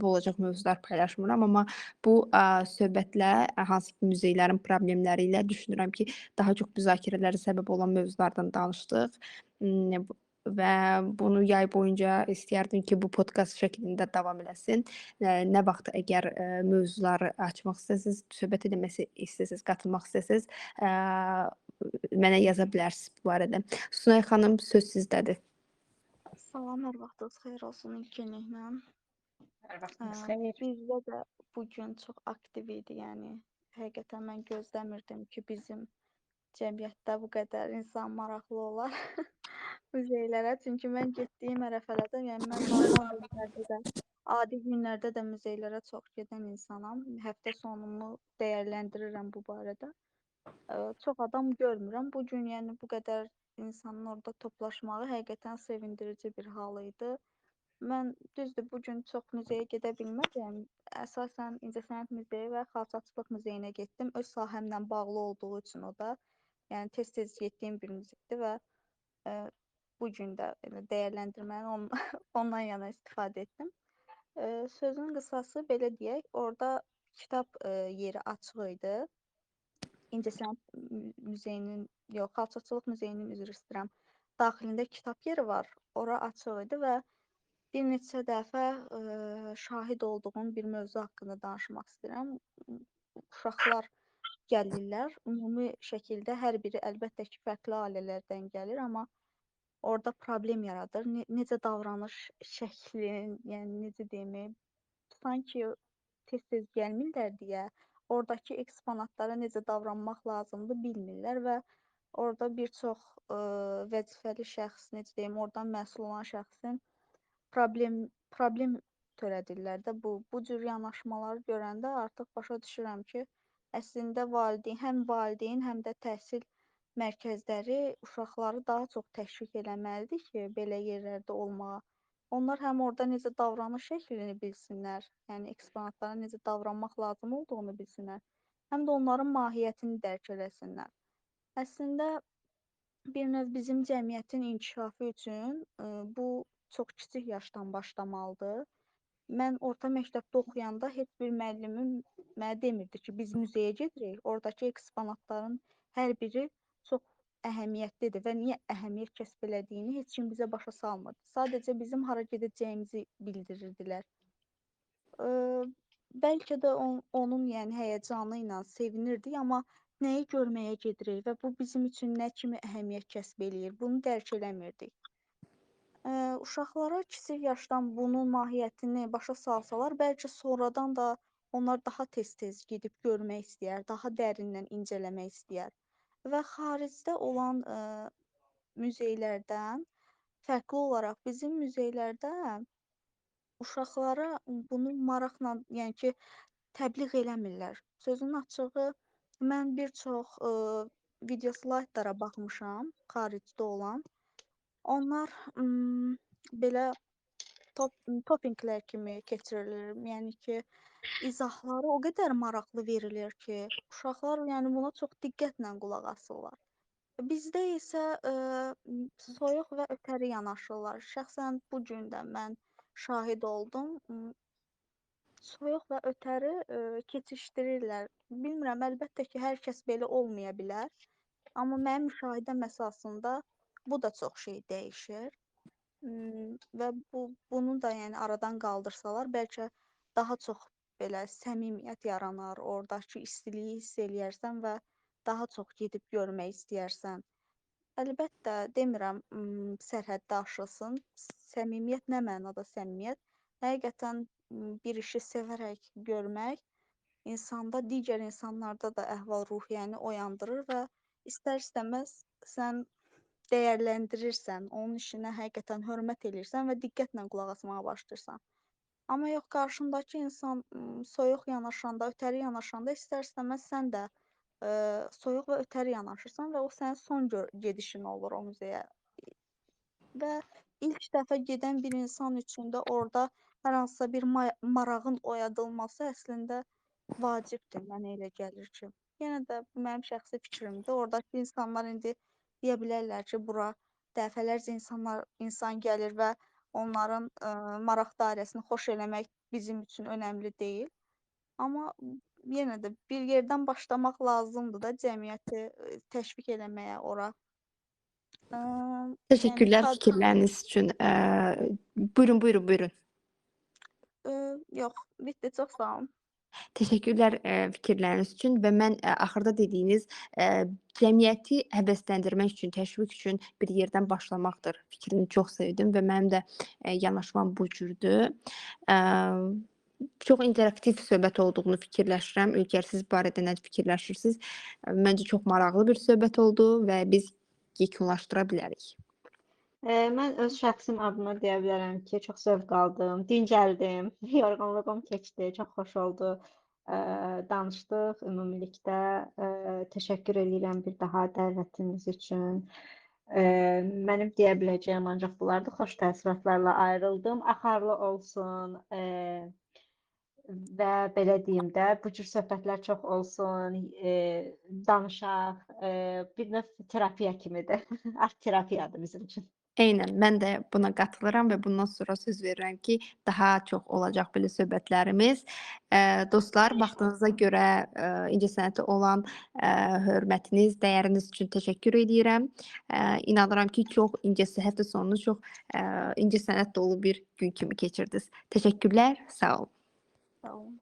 olacaq mövzular paylaşmıram, amma bu söhbətlə hansı ki muzeylərin problemləri ilə düşünürəm ki, daha çox müzakirələrə səbəb olan mövzulardan danışdıq. Və bunu yay boyunca istəyərdim ki, bu podkast şəklində davam eləsin. Nə vaxt əgər mövzuları açmaq istəsəniz, söhbət etmək istəsəniz, qatılmaq istəsəniz, mənə yaza bilərsiniz bu barədə. Sunay xanım, söz sizdədir. Salam, hər vaxtınız xeyir olsun ilkinliklə. Hər vaxtınız xeyir. Bizdə də bu gün çox aktiv idi, yəni həqiqətən mən gözləmirdim ki, bizim cəmiyyətdə bu qədər insan maraqlı olar muzeylərə. Çünki mən getdiyim ərəfələrdə, yəni mən normal günlərdə də, adi günlərdə də muzeylərə çox gedən insanam. Həftə sonunu dəyərləndirirəm bu barədə. Çox adam görmürəm. Bu gün yəni bu qədər insanın orada toplaşmağı həqiqətən sevindirici bir hal idi. Mən düzdür bu gün çox muzeyə gedə bilmədim. Əsasən İncəsənət muzeyi və Xalçaçılıq muzeyinə getdim. Öz sahəmlə bağlı olduğu üçün o da. Yəni tez-tez getdiyim bir muzeydir və bu gün də elə dəyərləndirmənin ondan yana istifadə etdim. Sözün qısası belə deyək, orada kitab yeri açıq idi. İncəsənət muzeyinin, yox, Xalçaçılıq muzeyinin üzr istəyirəm. Daxilində kitab yeri var. Ora açıq idi və bir neçə dəfə şahid olduğum bir mövzu haqqında danışmaq istəyirəm. Uşaqlar gəlirlər. Ümumi şəkildə hər biri əlbəttə ki, fərqli ailələrdən gəlir, amma orada problem yaradır. Necə davranış şəklin, yəni necə deyim, sanki tez-tez gəlmirlər deyə oradakı eksponatlara necə davranmaq lazımdır bilmirlər və orada bir çox vəzifəli şəxs, necə deyim, oradan məsul olan şəxsin problem törədirlər də. Bu cür yanaşmaları görəndə artıq başa düşürəm ki, əslində həm valideyn, həm də təhsil mərkəzləri uşaqları daha çox təşviq eləməlidir ki, belə yerlərdə olmağa. Onlar həm orada necə davranış şəklini bilsinlər, yəni eksponatlara necə davranmaq lazım olduğunu bilsinlər, həm də onların mahiyyətini dərk eləsinlər. Əslində bir növ bizim cəmiyyətin inkişafı üçün bu çox kiçik yaşdan başlamalıdır. Mən orta məktəbdə oxuyanda heç bir müəllimim mənə demirdi ki, biz muzeyə gedirik, oradakı eksponatların hər biri çox əhəmiyyətlidir və niyə əhəmiyyət kəsb elədiyini heç kim bizə başa salmırdı. Sadəcə bizim hara gedəcəyimizi bildirirdilər. Bəlkə də onun yəni həyəcanı ilə sevinirdik, amma nəyi görməyə gedirik və bu bizim üçün nə kimi əhəmiyyət kəsb eləyir, bunu dərk eləmirdik. Uşaqlara kiçik yaşdan bunun mahiyyətini başa salsalar, bəlkə sonradan da onlar daha tez-tez gedib görmək istəyər, daha dərindən incələmək istəyər. Və xaricdə olan muzeylərdən fərqli olaraq bizim muzeylərdə uşaqlara bunu maraqla, yəni ki, təbliğ eləmirlər. Sözün açığı, mən bir çox video slaydlara baxmışam, xaricdə olan. Onlar belə toppinqlər kimi keçirilir. Yəni ki, izahları o qədər maraqlı verilir ki, uşaqlar yəni buna çox diqqətlə qulaq asırlar. Bizdə isə soyuq və ötəri yanaşırlar. Şəxsən bu gün də mən şahid oldum. soyuq və ötəri keçişdirirlər. Bilmirəm, əlbəttə ki, hər kəs belə olmaya bilər. Amma mənim müşahidəm əsasında bu da çox şey dəyişir. Və bunu da yəni aradan qaldırsalar, bəlkə daha çox belə səmimiyyət yaranar, oradakı istiliyi hiss eləyərsən və daha çox gedib görmək istəyərsən. Əlbəttə demirəm, sərhəddə aşılsın. Səmimiyyət nə mənada səmimiyyət? Həqiqətən bir işi sevərək görmək insanda, digər insanlarda da əhval-ruhiyyəni oyandırır və istər-istəməz sən dəyərləndirirsən, onun işinə həqiqətən hörmət eləyirsən və diqqətlə qulaq asmağa başlayırsan. Amma yox, qarşındakı insan soyuq yanaşanda, ötəri yanaşanda istər-istəməz sən də soyuq və ötəri yanaşırsan və o sənin son gedişin olur o muzeyə. Və ilk dəfə gedən bir insan üçün də orada hər hansısa bir marağın oyadılması əslində vacibdir, mənə elə gəlir ki. Yenə də bu mənim şəxsi fikrimdir. Oradakı insanlar indi deyə bilərlər ki, bura dəfələrcə insan gəlir və onların maraq dairəsini xoş eləmək bizim üçün önəmli deyil. Amma yenə də bir yerdən başlamaq lazımdır da cəmiyyəti təşviq eləməyə ora. Yəni Təşəkkürlər fikirləriniz üçün. Buyurun. yox, bitdi, çox sağ olun. Təşəkkürlər fikirləriniz üçün və mən axırda dediyiniz cəmiyyəti həvəsləndirmək üçün, təşviq üçün bir yerdən başlamaqdır fikrini çox sevdim və mənim də yanaşmam bu cürdür. Çox interaktiv söhbət olduğunu fikirləşirəm. Ülker, siz barədə nə fikirləşirsiniz? Məncə çox maraqlı bir söhbət oldu və biz yekunlaşdıra bilərik. Mən öz şəxsim adıma deyə bilərəm ki, çox zövq aldım, dincəldim, yorğunluğum keçdi, çox xoş oldu. Danışdıq ümumilikdə. Təşəkkür edirəm bir daha dəvətiniz üçün. Mənim deyə biləcəyim ancaq bunlardır. Xoş təəssüratlarla ayrıldım. Axarlı olsun və belə deyim də, bu cür söhbətlər çox olsun, danışaq. Bir növ terapiya kimidir. Art terapiyadır bizim üçün. Eynən, mən də buna qatılıram və bundan sonra söz verirəm ki, daha çox olacaq belə söhbətlərimiz. Dostlar, vaxtınıza görə incəsənətə olan hörmətiniz, dəyəriniz üçün təşəkkür edirəm. İnanıram ki, çox həftə sonunu çox incəsənət dolu bir gün kimi keçirdiniz. Təşəkkürlər, sağ olun. Sağ olun.